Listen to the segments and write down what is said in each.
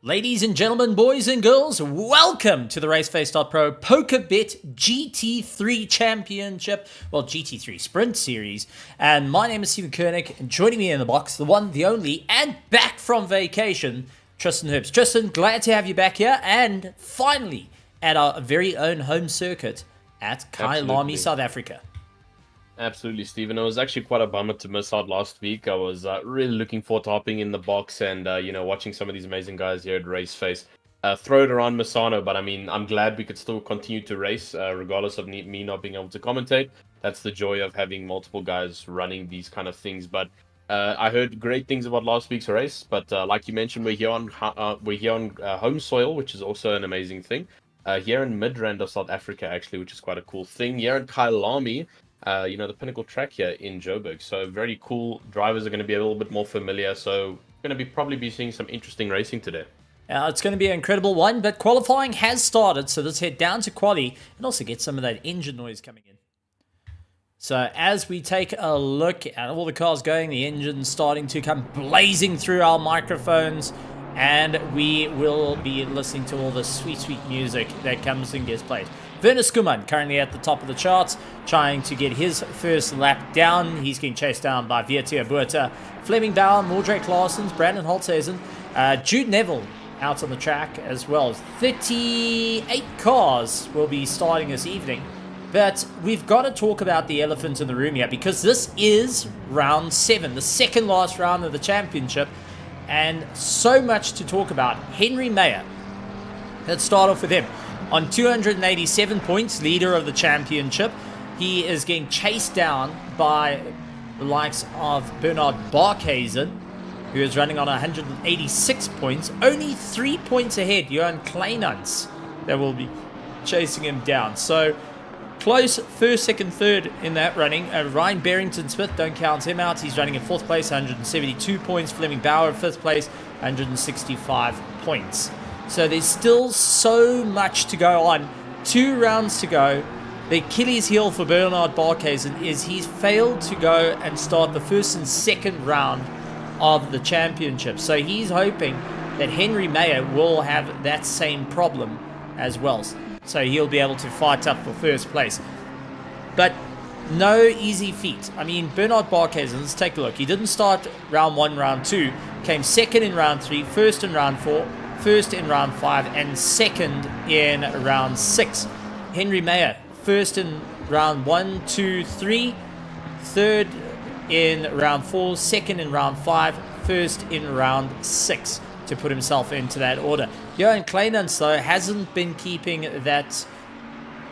Ladies and gentlemen, boys and girls, welcome to the RaceFace.Pro PokerBet GT3 Championship, well, GT3 Sprint Series. And my name is Stephen Koenig, and joining me in the box, the one, the only, and back from vacation, Tristan Herbst. Tristan, glad to have you back here, and finally at our very own home circuit at Kyalami, South Africa. Absolutely, Stephen. It was actually quite a bummer to miss out last week. I was really looking forward to hopping in the box and, watching some of these amazing guys here at RaceFace. Throw it around Misano, but I mean, I'm glad we could still continue to race, regardless of me not being able to commentate. That's the joy of having multiple guys running these kind of things. But I heard great things about last week's race. But like you mentioned, we're here on home soil, which is also an amazing thing. Here in Midrand of South Africa, actually, which is quite a cool thing. Here in Kyalami, the pinnacle track here in Joburg. So very cool. Drivers are going to be a little bit more familiar. So we're going to probably be seeing some interesting racing today. It's going to be an incredible one, but qualifying has started. So let's head down to quali and also get some of that engine noise coming in. So as we take a look at all the cars going, the engine's starting to come blazing through our microphones. And we will be listening to all the sweet, sweet music that comes and gets played. Werner Skuman currently at the top of the charts, trying to get his first lap down. He's getting chased down by Vietia Buerta, Fleming Bauer, Mordred Larsens, Brandon Holthazen, Jude Neville out on the track as well. 38 cars will be starting this evening. But we've got to talk about the elephant in the room here, because this is round 7, the second last round of the championship. And so much to talk about. Henry Mayer. Let's start off with him. On 287 points, leader of the championship. He is getting chased down by the likes of Bernard Barkhuizen, who is running on 186 points. Only 3 points ahead, Johan Kleinans, that will be chasing him down. So close first, second, third in that running. Ryan Barrington-Smith, don't count him out. He's running in 4th place, 172 points. Fleming Bauer in 5th place, 165 points. So there's still so much to go on. 2 rounds to go. The Achilles heel for Bernard Barkhuizen is he's failed to go and start the first and second round of the championship. So he's hoping that Henry Mayer will have that same problem as well. So he'll be able to fight up for first place. But no easy feat. I mean, Bernard Barkhuizen, let's take a look. He didn't start round 1, round 2. Came second in round 3, first in round 4, first in round 5, and second in round 6. Henry Mayer, first in round 1, 2, 3, third in round 4, second in round 5, first in round 6. To put himself into that order. Johan Kleinans, though, hasn't been keeping that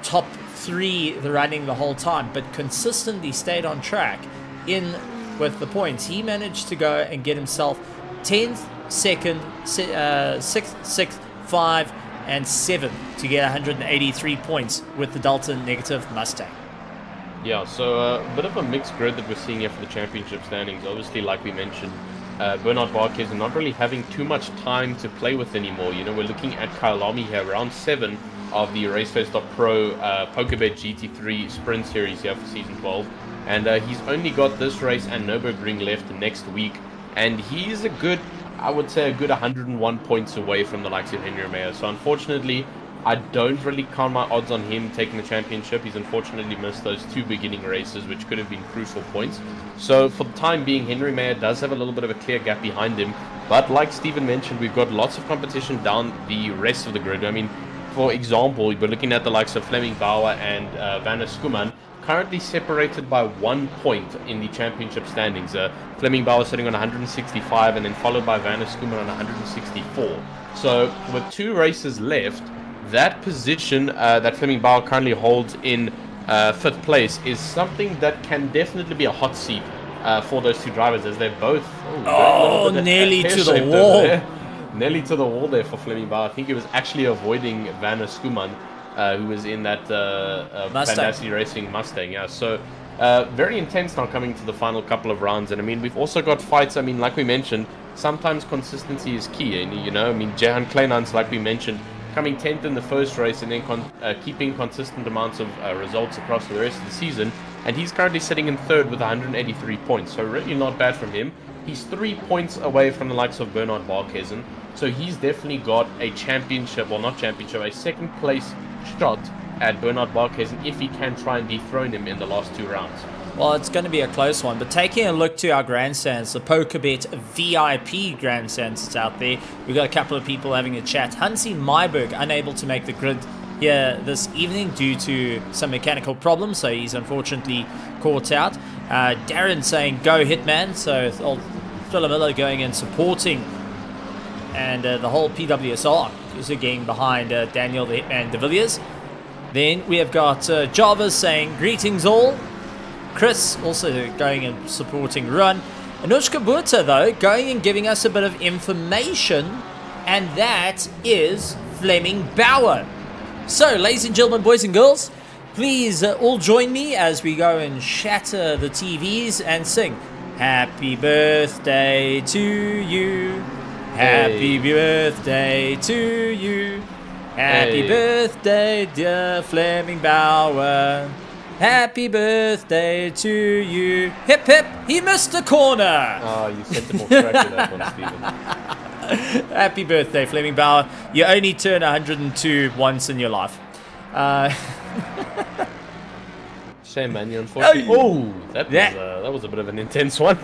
top 3 the running the whole time, but consistently stayed on track in with the points. He managed to go and get himself 10th, 2nd, 6th, 6th, 5, and 7th to get 183 points with the Delta Negative Mustang. Yeah, so a bit of a mixed grid that we're seeing here for the championship standings. Obviously, like we mentioned, Bernard Barkhuizen not really having too much time to play with anymore. We're looking at Kyalami here, round 7 of the RaceFace.Pro PokerBet GT3 Sprint Series here for Season 12. And he's only got this race and Nürburgring left next week. And he's I would say a good 101 points away from the likes of Henry Mayer. So unfortunately, I don't really count my odds on him taking the championship. He's unfortunately missed those 2 beginning races, which could have been crucial points. So for the time being, Henry Mayer does have a little bit of a clear gap behind him. But like Stephen mentioned, we've got lots of competition down the rest of the grid. I mean, for example, we're looking at the likes of Fleming Bauer and Werner Skuman, currently separated by 1 point in the championship standings. Fleming Bauer sitting on 165 and then followed by Werner Skuman on 164. So with 2 races left, that position that Fleming Bauer currently holds in 5th place is something that can definitely be a hot seat for those 2 drivers, as they're both nearly to the wall. Nearly to the wall there for Fleming Bauer. I think he was actually avoiding Werner Skuman, who was in that Bandasi Racing Mustang. Yeah, so very intense now coming to the final couple of rounds. And I mean, we've also got fights. I mean, like we mentioned, sometimes consistency is key. And I mean, Johan Kleinans, like we mentioned, coming 10th in the first race and then keeping consistent amounts of results across the rest of the season. And he's currently sitting in 3rd with 183 points. So really not bad from him. He's 3 points away from the likes of Bernard Barkhuizen. So he's definitely got a championship, well not championship, a second place shot at Bernard Barkhuizen if he can try and dethrone him in the last 2 rounds. Well, it's going to be a close one, but taking a look to our grandstands, the PokerBet VIP grandstands that's out there, we've got a couple of people having a chat. Hansi Myberg unable to make the grid here this evening due to some mechanical problems, so he's unfortunately caught out. Darren saying go Hitman, so old Phil Miller going and supporting, and the whole PWSR is again behind Daniel the Hitman de Villiers. Then we have got Jarvis saying greetings all. Chris also going and supporting Run. Anushka Burta though going and giving us a bit of information, and that is Fleming Bauer. So ladies and gentlemen, boys and girls, please all join me as we go and shatter the TVs and sing happy birthday to you, happy birthday to you, happy birthday dear Fleming Bauer, happy birthday to you, hip hip, he missed a corner. Oh, you sent him off track with that one, Stephen. Happy birthday, Fleming Bauer. You only turn 102 once in your life. Shame, man. You unfortunately. Oh, that was a bit of an intense one.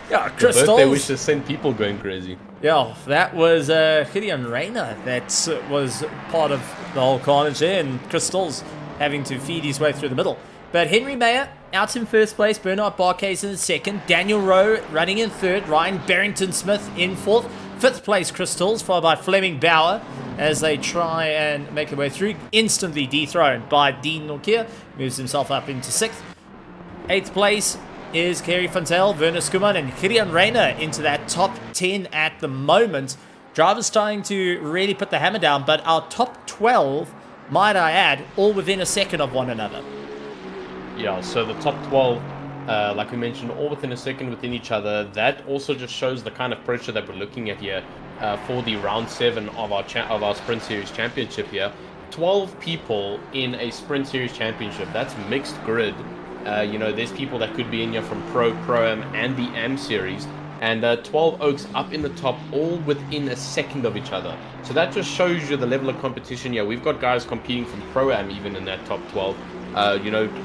Yeah, the birthday wishes sent people going crazy. Yeah, that was Gideon Rayner. That was part of the whole carnage there, and Crystals having to feed his way through the middle. But Henry Mayer out in first place, Bernard Barkhuizen in second, Daniel Rowe running in third, Ryan Barrington-Smith in fourth. Fifth place, Crystals, followed by Fleming Bauer as they try and make their way through. Instantly dethroned by Dean Nokia, moves himself up into sixth. Eighth place is Kerry Fontel, Werner Skuman, and Gideon Rayner into that top 10 at the moment. Drivers starting to really put the hammer down, but our top 12, might I add, all within a second of one another. Yeah, so the top 12, like we mentioned, all within a second within each other. That also just shows the kind of pressure that we're looking at here for the round 7 of our Sprint Series Championship here. 12 people in a Sprint Series Championship. That's mixed grid. There's people that could be in here from Pro, Pro-Am, and the Am Series. And 12 Oaks up in the top, all within a second of each other. So that just shows you the level of competition here. We've got guys competing from Pro-Am even in that top 12.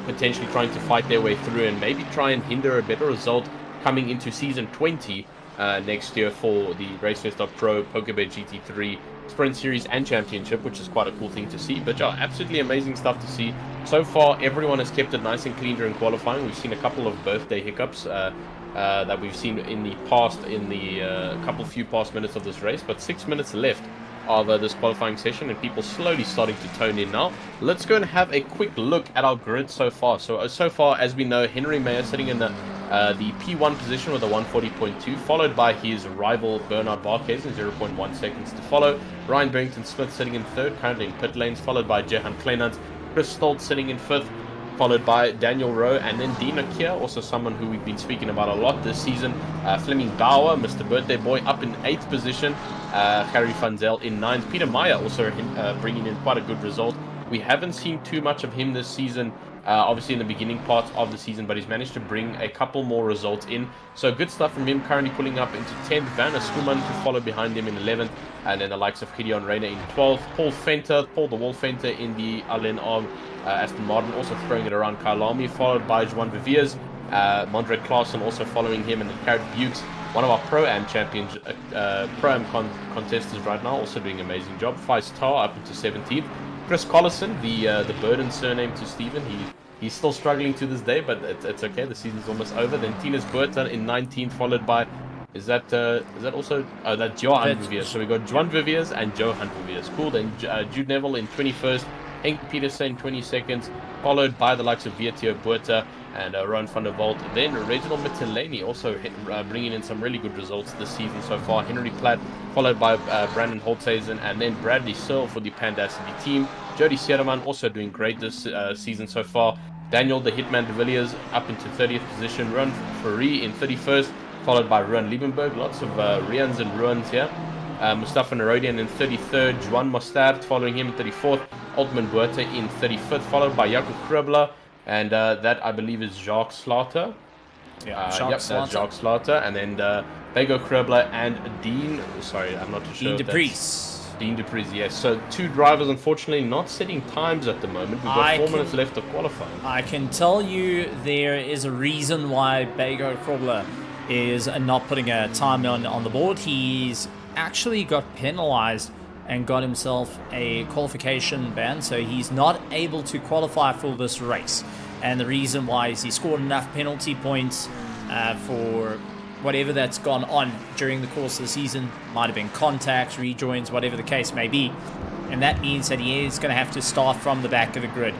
Potentially trying to fight their way through and maybe try and hinder a better result coming into Season 20 next year for the RaceFace.Pro, PokerBet GT3 Sprint Series and Championship, which is quite a cool thing to see. But yeah, absolutely amazing stuff to see. So far, everyone has kept it nice and clean during qualifying. We've seen a couple of birthday hiccups that we've seen in the past, in the few past minutes of this race, but 6 minutes left of this qualifying session, and people slowly starting to tone in now. Let's go and have a quick look at our grid so far. So far, as we know, Henry Mayer sitting in the P1 position with a 140.2, followed by his rival Bernard Barkhuizen, 0.1 seconds to follow. Ryan Barrington-Smith sitting in third, currently in pit lanes, followed by Jehan Kleinant. Chris Stoltz sitting in fifth, followed by Daniel Rowe, and then Dina Kier, also someone who we've been speaking about a lot this season. Fleming Bauer, Mr. Birthday Boy, up in 8th position. Harry Funzel in 9th. Peter Meyer also bringing in quite a good result. We haven't seen too much of him this season, obviously in the beginning part of the season, but he's managed to bring a couple more results in. So good stuff from him, currently pulling up into 10th. Werner Skuman to follow behind him in 11th. And then the likes of Gideon Rayner in 12th. Paul the Wall Fenter in the Allen of Aston Martin, also throwing it around Kyalami, followed by Juan Viviers. Mondre Claassen also following him, and the Carrot Bukes, one of our Pro-Am champions, Pro-Am contestants right now, also doing an amazing job. Feist Tar up into 17th. Chris Collison, the Burden surname to Stephen, he's still struggling to this day, but it's okay, the season's almost over. Then Tinus Burton in 19th, followed by, is that also, that's Johan Viviers. So we got Juan Viviers and Johan Viviers. Cool. Then Jude Neville in 21st, Henk Peterson 22nd, followed by the likes of Vietio Buerta and Rowan van der Walt. Then Reginald Mittelani also bringing in some really good results this season so far. Henry Platt, followed by Brandon Holthazen, and then Bradley Searle for the Pandacity team. Jody Sierraman also doing great this season so far. Daniel the Hitman de Villiers up into 30th position. Ruan Fourie in 31st, followed by Ruan Liebenberg. Lots of Rians and Ruans here. Mustafa Narodian in 33rd, Juan Mostard following him in 34th, Altman Buerta in 35th, followed by Jakob Krubler, and that I believe is Jacques Slaughter. Yeah, Yep, that's Jacques Slaughter, and then Bego Kribler and Dean. Sorry, I'm not too sure. Dean DePries. Dean DePries, yes. So 2 drivers, unfortunately, not setting times at the moment. We've got 4 minutes left of qualifying. I can tell you there is a reason why Bego Kribler is not putting a time on the board. He's actually got penalized and got himself a qualification ban, so he's not able to qualify for this race. And the reason why is he scored enough penalty points for whatever that's gone on during the course of the season. Might have been contacts, rejoins, whatever the case may be. And that means that he is going to have to start from the back of the grid.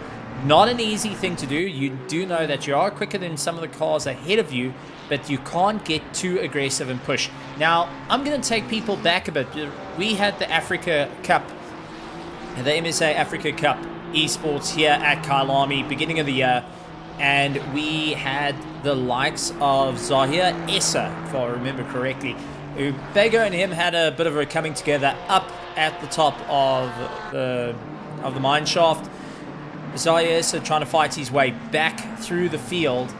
Not an easy thing to do. You do know that you are quicker than some of the cars ahead of you, but you can't get too aggressive and push. Now, I'm going to take people back a bit. We had the Africa Cup, the MSA Africa Cup esports here at Kyalami, beginning of the year, and we had the likes of Zahir Essa, if I remember correctly, who Bego and him had a bit of a coming together up at the top of the mine shaft. Zahir Essa trying to fight his way back through the field,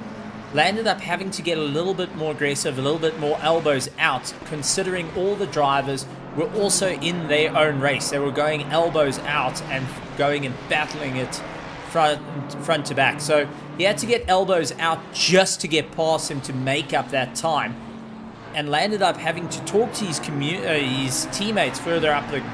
landed up having to get a little bit more aggressive, a little bit more elbows out, considering all the drivers were also in their own race. They were going elbows out and going and battling it front to back. So he had to get elbows out just to get past him to make up that time, and landed up having to talk to his teammates further up the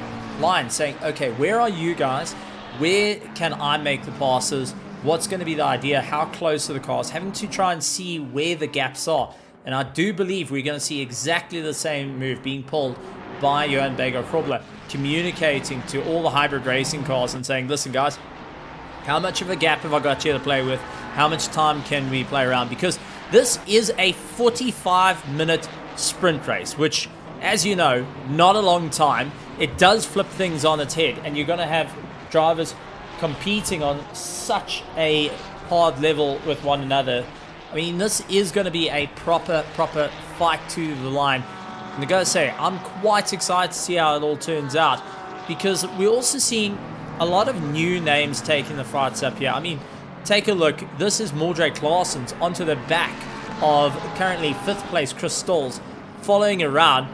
line, saying, okay, where are you guys? Where can I make the passes? What's going to be the idea? How close are the cars? Having to try and see where the gaps are. And I do believe we're going to see exactly the same move being pulled by Johan Bego Kribler, communicating to all the hybrid racing cars and saying, listen guys, how much of a gap have I got here to play with? How much time can we play around? Because this is a 45-minute sprint race, which, as you know, not a long time. It does flip things on its head, and you're going to have drivers competing on such a hard level with one another. I mean, this is going to be a proper fight to the line. And I gotta say, I'm quite excited to see how it all turns out, because we're also seeing a lot of new names taking the fights up here. I mean, take a look. This is Mordred Claessen's onto the back of currently 5th place Chris Stolz, following around.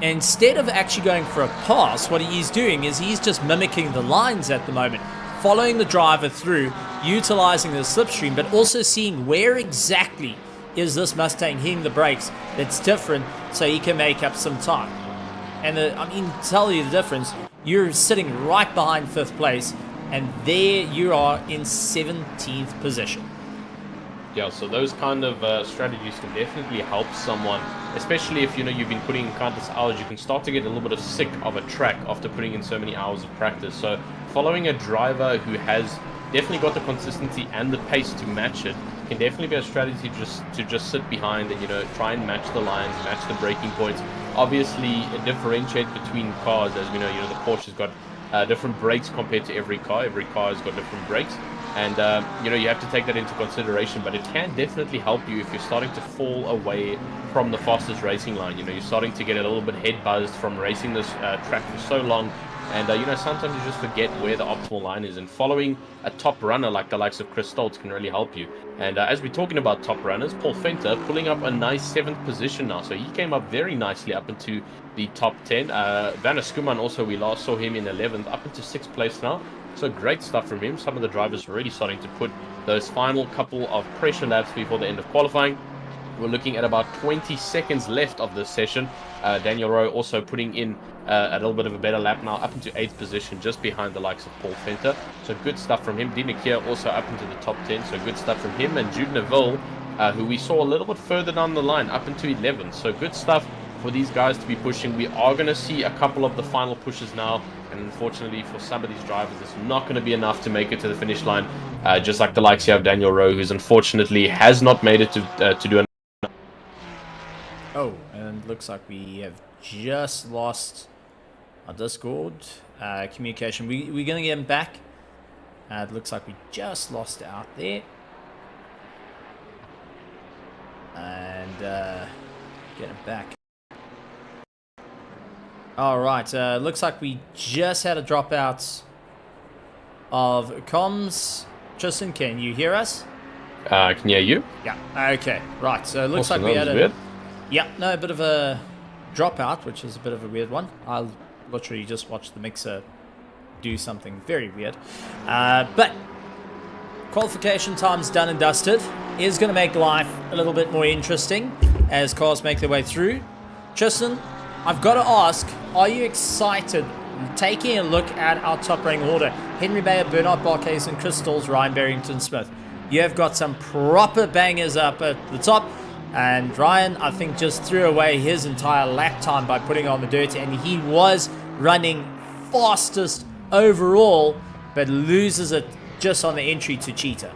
Instead of actually going for a pass, what he's doing is he's just mimicking the lines at the moment, following the driver through, utilizing the slipstream, but also seeing where exactly is this Mustang hitting the brakes that's different, so he can make up some time. And I mean, tell you the difference, you're sitting right behind 5th place, and there you are in 17th position. Yeah, so those kind of strategies can definitely help someone, especially if you've been putting in countless hours. You can start to get a little bit of sick of a track after putting in so many hours of practice. So following a driver who has definitely got the consistency and the pace to match it can definitely be a strategy to just sit behind and try and match the lines, match the braking points. Obviously, differentiate between cars, as we know. The Porsche's got different brakes compared to every car. Every car has got different brakes. And, you have to take that into consideration, but it can definitely help you if you're starting to fall away from the fastest racing line. You're starting to get a little bit head buzzed from racing this track for so long. And, sometimes you just forget where the optimal line is. And following a top runner like the likes of Chris Stolz can really help you. And as we're talking about top runners, Paul Venter pulling up a nice 7th position now. So he came up very nicely up into the top 10. Van Skuman also, we last saw him in 11th, up into 6th place now. So great stuff from him. Some of the drivers are already starting to put those final couple of pressure laps before the end of qualifying. We're looking at about 20 seconds left of this session. Daniel Rowe also putting in a little bit of a better lap now, up into 8th position, just behind the likes of Paul Venter. So good stuff from him. Dina Kier also up into the top 10, so good stuff from him. And Jude Neville, who we saw a little bit further down the line, up into 11th. So good stuff for these guys to be pushing. We are going to see a couple of the final pushes now. And unfortunately for some of these drivers, it's not going to be enough to make it to the finish line. Just like the likes here of Daniel Rowe, who's unfortunately has not made it to do an... Oh, and looks like we have just lost our Discord communication. We're going to get him back. It looks like we just lost out there. And get him back. Alright, looks like we just had a dropout of comms. Tristan, can you hear us? Can you hear you? Yeah. Okay. Right. So it looks Awesome, like we that had was a weird. yeah, no, a bit of a dropout, which is a bit of a weird one. I'll literally just watch the mixer do something very weird. But qualification time's done and dusted. Is going to make life a little bit more interesting as cars make their way through. Tristan, I've got to ask, are you excited taking a look at our top ranking order? Henry Mayer, Bernard Barkhuizen, and Chris Stalls, Ryan Barrington-Smith. You have got some proper bangers up at the top. And Ryan, I think, just threw away his entire lap time by putting on the dirt. And he was running fastest overall, but loses it just on the entry to Cheetah.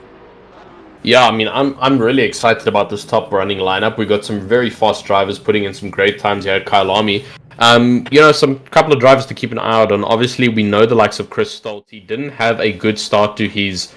Yeah, I mean, I'm really excited about this top running lineup. We got some very fast drivers putting in some great times here at Kyalami. Some couple of drivers to keep an eye out on. Obviously, we know the likes of Chris Stolt. He didn't have a good start to his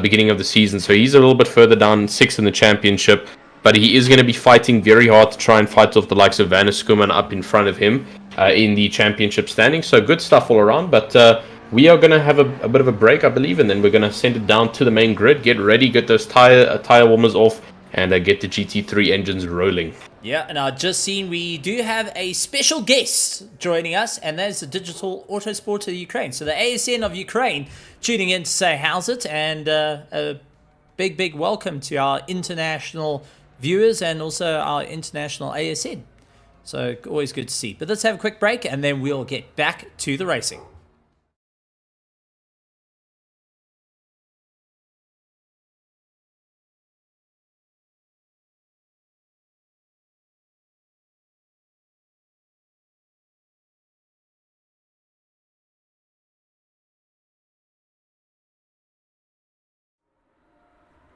beginning of the season, so he's a little bit further down, 6th in the championship. But he is going to be fighting very hard to try and fight off the likes of Vanna Skuman up in front of him in the championship standings. So good stuff all around, but we are going to have a bit of a break, I believe, and then we're going to send it down to the main grid, get ready, get those tire warmers off, and get the GT3 engines rolling. Yeah, and I've just seen we do have a special guest joining us, and that is the Digital Autosport of Ukraine. So the ASN of Ukraine tuning in to say how's it, and a big welcome to our international viewers and also our international ASN. So always good to see. But let's have a quick break, and then we'll get back to the racing.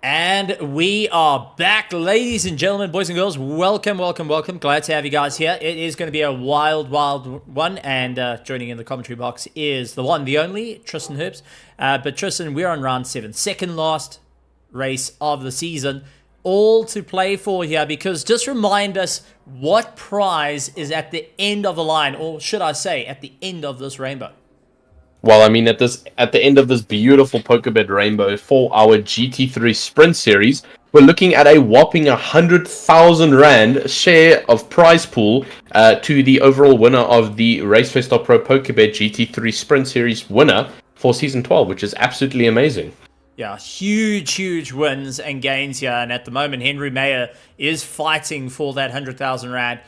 And we are back, ladies and gentlemen, boys and girls. Welcome. Glad to have you guys here. It is going to be a wild one. And joining in the commentary box is the one, the only, Tristan Herbst. But Tristan, we're on round 7. Second last race of the season. All to play for here, because just remind us what prize is at the end of the line, or should I say, at the end of this rainbow. Well, I mean, at the end of this beautiful PokerBet rainbow for our GT3 Sprint Series, we're looking at a whopping 100,000 Rand share of prize pool to the overall winner of the RaceFace.Pro PokerBet GT3 Sprint Series winner for Season 12, which is absolutely amazing. Yeah, huge wins and gains here. And at the moment, Henry Mayer is fighting for that 100,000 Rand.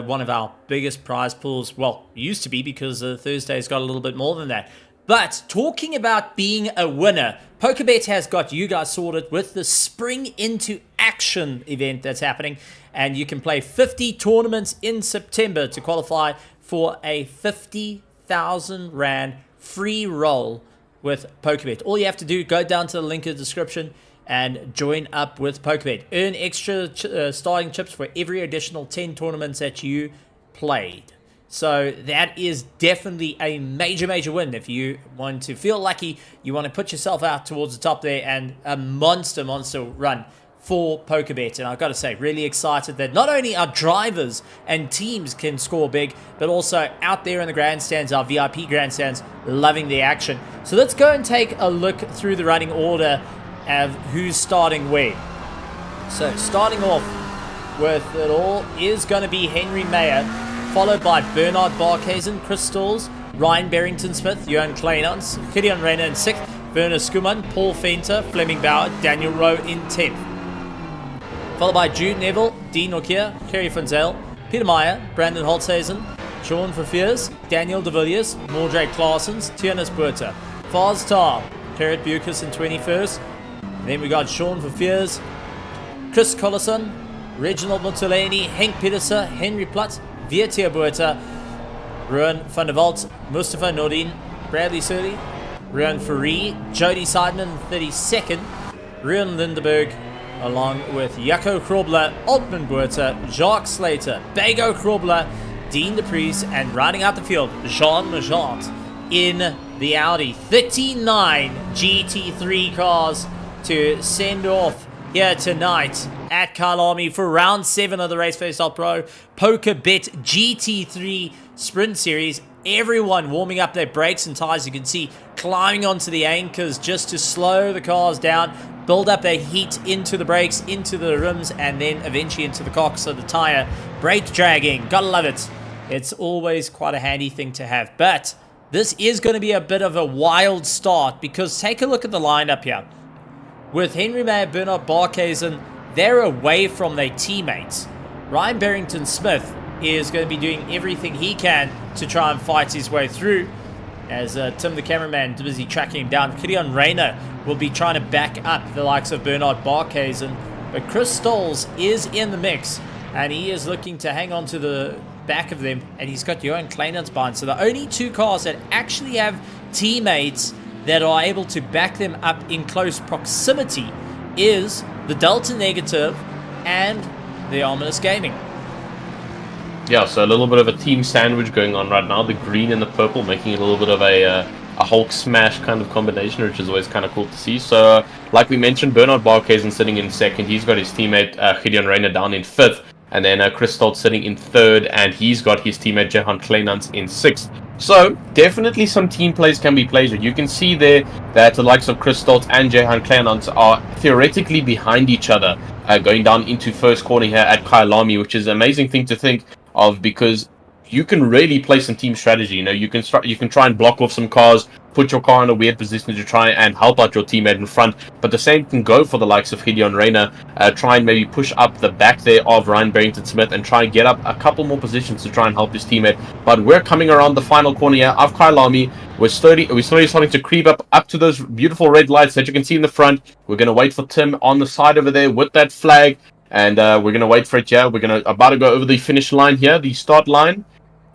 One of our biggest prize pools, well, used to be, because Thursday's got a little bit more than that. But talking about being a winner, PokerBet has got you guys sorted with the Spring Into Action event that's happening. And you can play 50 tournaments in September to qualify for a 50,000 Rand free roll with PokerBet. All you have to do, go down to the link in the description and join up with PokerBet. Earn extra starting chips for every additional 10 tournaments that you played. So that is definitely a major win. If you want to feel lucky, you want to put yourself out towards the top there, and a monster run for PokerBet. And I've got to say, really excited that not only our drivers and teams can score big, but also out there in the grandstands, our VIP grandstands, loving the action. So let's go and take a look through the running order of who's starting where. So starting off with it all is going to be Henry Mayer, followed by Bernard Barkhuizen, Chris Stalls, Ryan Barrington-Smith, Johan Kleinans, Gideon Reiner in 6th, Werner Skuman, Paul Fenter, Fleming Bauer, Daniel Rowe in 10th. Followed by Jude Neville, Dean Nokia, Kerry van Zyl, Peter Meyer, Brandon Holtzhazen, Sean Verveers, Daniel de Villiers, Mordred Claessens, Tiernis Buerta, Faz Tar, Gerrit Bucas in 21st. Then we got Sean Verveers, Chris Collison, Reginald Mutuleni, Henk Pedersen, Henry Platt, Vietia Buerta, Ruan van der Walt, Mustafa Nordin, Bradley Surley, Ruan Ferree, Jody Seidman 32nd, Ruan Lindeberg, along with Jaco Krobler, Altman Buerta, Jacques Slater, Bago Krobler, Dean DePries, and riding out the field, Jean Majant in the Audi. 39 GT3 cars to send off here tonight at Kyalami for round 7 of the RaceFace.Pro PokerBet GT3 Sprint Series. everyone warming up their brakes and tires. You can see climbing onto the anchors just to slow the cars down, build up their heat into the brakes, into the rims, and then eventually into the cocks of the tire. Brake dragging, gotta love it. It's always quite a handy thing to have. But this is going to be a bit of a wild start, because take a look at the lineup here. With Henry Mayer, Bernard Barkhuizen, they're away from their teammates. Ryan Barrington-Smith is going to be doing everything he can to try and fight his way through, as Tim the cameraman is busy tracking him down. Gideon Reyna will be trying to back up the likes of Bernard Barkhuizen, but Chris Stolz is in the mix, and he is looking to hang on to the back of them, and he's got Johan Kleinans behind. So the only two cars that actually have teammates that are able to back them up in close proximity is the Delta Negative and the Ominous Gaming. Yeah, so a little bit of a team sandwich going on right now. The green and the purple making it a little bit of a Hulk smash kind of combination, which is always kind of cool to see. So, like we mentioned, Bernard Barkhuizen sitting in second. He's got his teammate Gideon Reyna down in fifth. And then Chris Stoltz sitting in third. And he's got his teammate Johan Kleinans in sixth. So, definitely some team plays can be played. You can see there that the likes of Chris Stoltz and Johan Kleinans are theoretically behind each other going down into first corner here at Kyalami, which is an amazing thing to think of, because you can really play some team strategy. You know, you can try and block off some cars, put your car in a weird position to try and help out your teammate in front. But the same can go for the likes of Gideon Reyna. Try and maybe push up the back there of Ryan Barrington-Smith and try and get up a couple more positions to try and help his teammate. But we're coming around the final corner here of Kyalami. We're slowly starting to creep up to those beautiful red lights that you can see in the front. We're going to wait for Tim on the side over there with that flag. And we're going to wait for it here. We're about to go over the finish line here, the start line.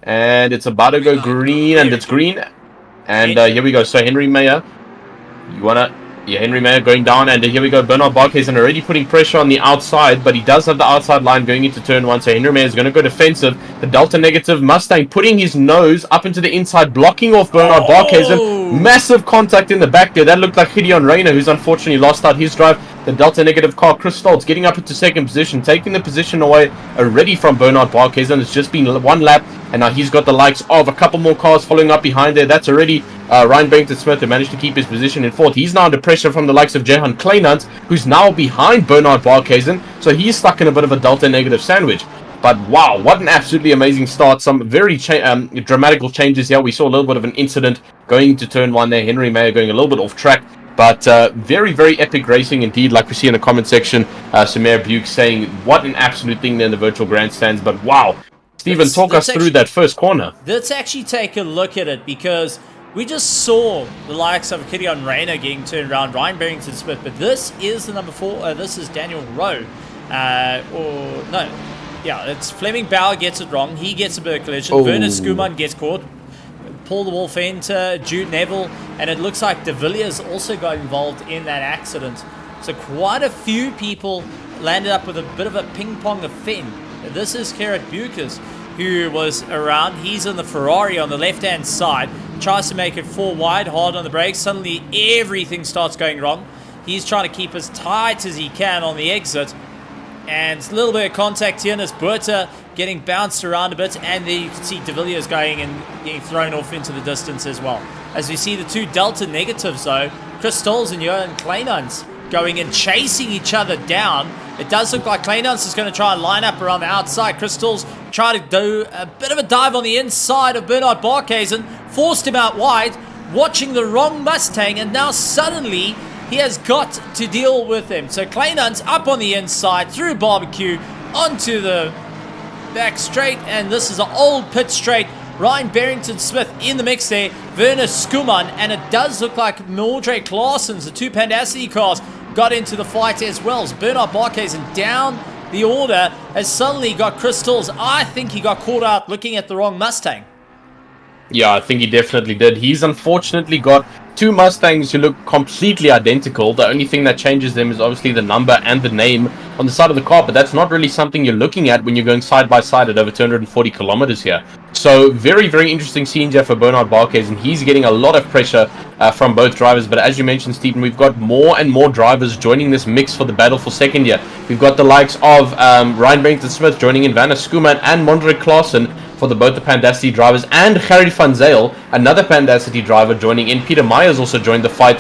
And it's about to go green, and it's green. And here we go. So Henry Mayer, Henry Mayer going down, and here we go. Bernard Barkhuizen already putting pressure on the outside, but he does have the outside line going into turn one. So Henry Mayer is going to go defensive. The Delta Negative Mustang putting his nose up into the inside, blocking off Bernard Barkhuizen. Massive contact in the back there. That looked like Gideon Reyna, who's unfortunately lost out his drive. The Delta Negative car, Chris Stoltz, getting up into second position, taking the position away already from Bernard Barkhuizen. It's just been one lap, and now he's got the likes of a couple more cars following up behind there. That's already Ryan Barrington-Smith, who managed to keep his position in fourth. He's now under pressure from the likes of Johan Kleinans, who's now behind Bernard Barkhuizen, so he's stuck in a bit of a Delta Negative sandwich. But wow, what an absolutely amazing start. Some very dramatical changes here. We saw a little bit of an incident going into turn one there. Henry Mayer going a little bit off track. But very, very epic racing indeed, like we see in the comment section. Samir Buke saying, what an absolute thing there in the virtual grandstands. But wow, Stephen, talk us through that first corner. Let's actually take a look at it, because we just saw the likes of Gideon Reyna getting turned around, Ryan Barrington-Smith, but this is the number 4, this is Daniel Rowe. It's Fleming Bauer gets it wrong. He gets a bit of collision. Werner Skuman gets caught. Paul the Wolf enter, Jude Neville, and it looks like De Villiers also got involved in that accident. So quite a few people landed up with a bit of a ping-pong offend. This is Gerrit Bukers, who was around. He's in the Ferrari on the left-hand side, tries to make it 4 wide, hard on the brakes. Suddenly everything starts going wrong. He's trying to keep as tight as he can on the exit. And a little bit of contact here, and it's Berta getting bounced around a bit, and there you can see De Villiers going and getting thrown off into the distance as well. As we see the two Delta Negatives though, Chris Stolz and Johan Kleinans going and chasing each other down. It does look like Kleinans is going to try and line up around the outside. Chris Stolz trying to do a bit of a dive on the inside of Bernard Barkhuizen, forced him out wide, watching the wrong Mustang, and now suddenly he has got to deal with him. So Kleinans up on the inside, through barbecue, onto the back straight, and this is an old pit straight. Ryan Barrington-Smith in the mix there, Werner Skuman, and it does look like Mildred Claessens, the two Pandacity cars, got into the fight as well. As Bernard Barkhuizen down the order has suddenly got Chris Stolz. I think he got caught out looking at the wrong Mustang. Yeah, I think he definitely did. He's unfortunately got two Mustangs who look completely identical. The only thing that changes them is obviously the number and the name on the side of the car, but that's not really something you're looking at when you're going side by side at over 240 kilometers here. So very, very interesting scene here for Bernard Barkhuizen. He's getting a lot of pressure from both drivers, but as you mentioned, Stephen, we've got more and more drivers joining this mix for the battle for second here. We've got the likes of Ryan Barrington-Smith joining in, Werner Skuman and Mildred Claessens. for both the Pandacity drivers and Harry van Zyl, another Pandacity driver, joining in. Peter Myers also joined the fight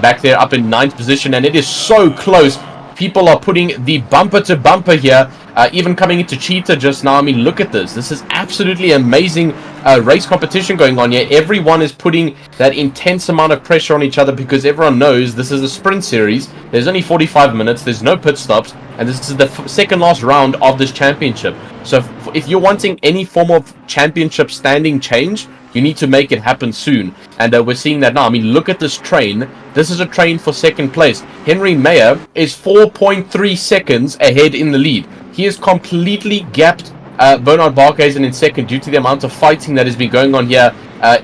back there up in 9th position, and it is so close. People are putting the bumper to bumper here, even coming into Cheetah just now. I mean, look at this. This is absolutely amazing race competition going on here. Everyone is putting that intense amount of pressure on each other because everyone knows this is a sprint series. There's only 45 minutes. There's no pit stops. And this is the second last round of this championship. So if you're wanting any form of championship standing change, you need to make it happen soon. And we're seeing that now. I mean, look at this train. This is a train for second place. Henry Mayer is 4.3 seconds ahead in the lead. He has completely gapped Bernard Barkhuizen in second due to the amount of fighting that has been going on here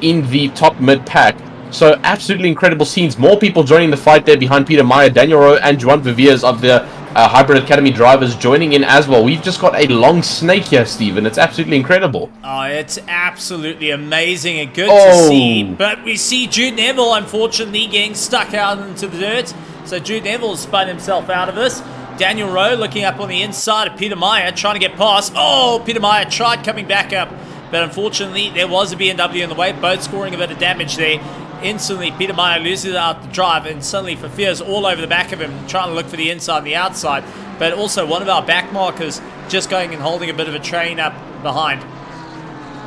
in the top mid pack. So absolutely incredible scenes. More people joining the fight there behind Peter Meyer, Daniel Rowe, and Juan Viviers of the Hybrid Academy drivers joining in as well. We've just got a long snake here, Steve, and it's absolutely incredible. Oh, it's absolutely amazing and good to see. But we see Jude Neville, unfortunately, getting stuck out into the dirt. So Jude Neville spun himself out of this. Daniel Rowe looking up on the inside of Peter Meyer, trying to get past. Oh, Peter Meyer tried coming back up, but unfortunately, there was a BMW in the way, both scoring a bit of damage there. Instantly, Peter Meyer loses out the drive, and suddenly Fafier's all over the back of him, trying to look for the inside and the outside. But also, one of our back markers just going and holding a bit of a train up behind.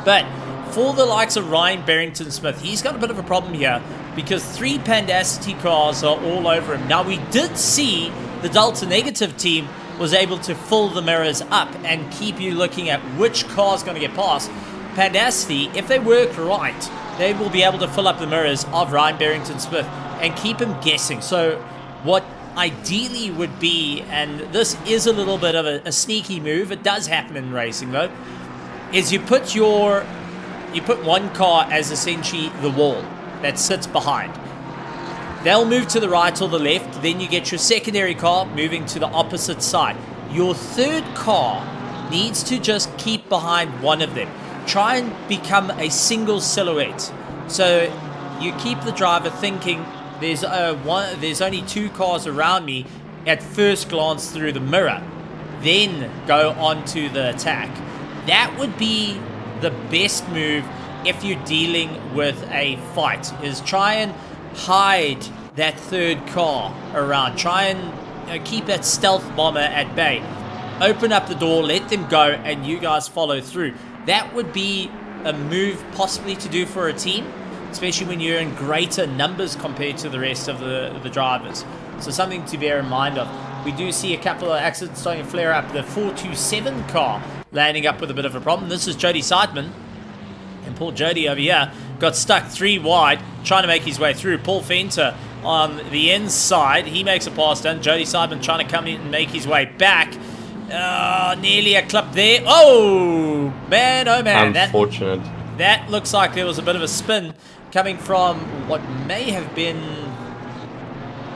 But for the likes of Ryan Barrington-Smith, he's got a bit of a problem here because 3 Pandacity cars are all over him. Now, we did see the Delta Negative team was able to fill the mirrors up and keep you looking at which car is going to get past. Pandacity, if they work right, they will be able to fill up the mirrors of Ryan Barrington-Smith and keep him guessing. So what ideally would be, and this is a little bit of a sneaky move, it does happen in racing though, is you put one car as essentially the wall that sits behind. They'll move to the right or the left, then you get your secondary car moving to the opposite side. Your third car needs to just keep behind one of them. Try and become a single silhouette. So you keep the driver thinking there's only 2 cars around me at first glance through the mirror. Then go on to the attack. That would be the best move if you're dealing with a fight, is try and hide that third car around. Try and keep that stealth bomber at bay. Open up the door, let them go, and you guys follow through. That would be a move possibly to do for a team, especially when you're in greater numbers compared to the rest of the drivers. So something to bear in mind of. We do see a couple of accidents starting to flare up. The 427 car landing up with a bit of a problem. This is Jody Seidman. And poor Jody over here got stuck 3 wide, trying to make his way through. Paul Fenter on the inside. He makes a pass down. Jody Seidman trying to come in and make his way back. Nearly a clip there. Oh, man, oh, man. Unfortunate. That looks like there was a bit of a spin coming from what may have been...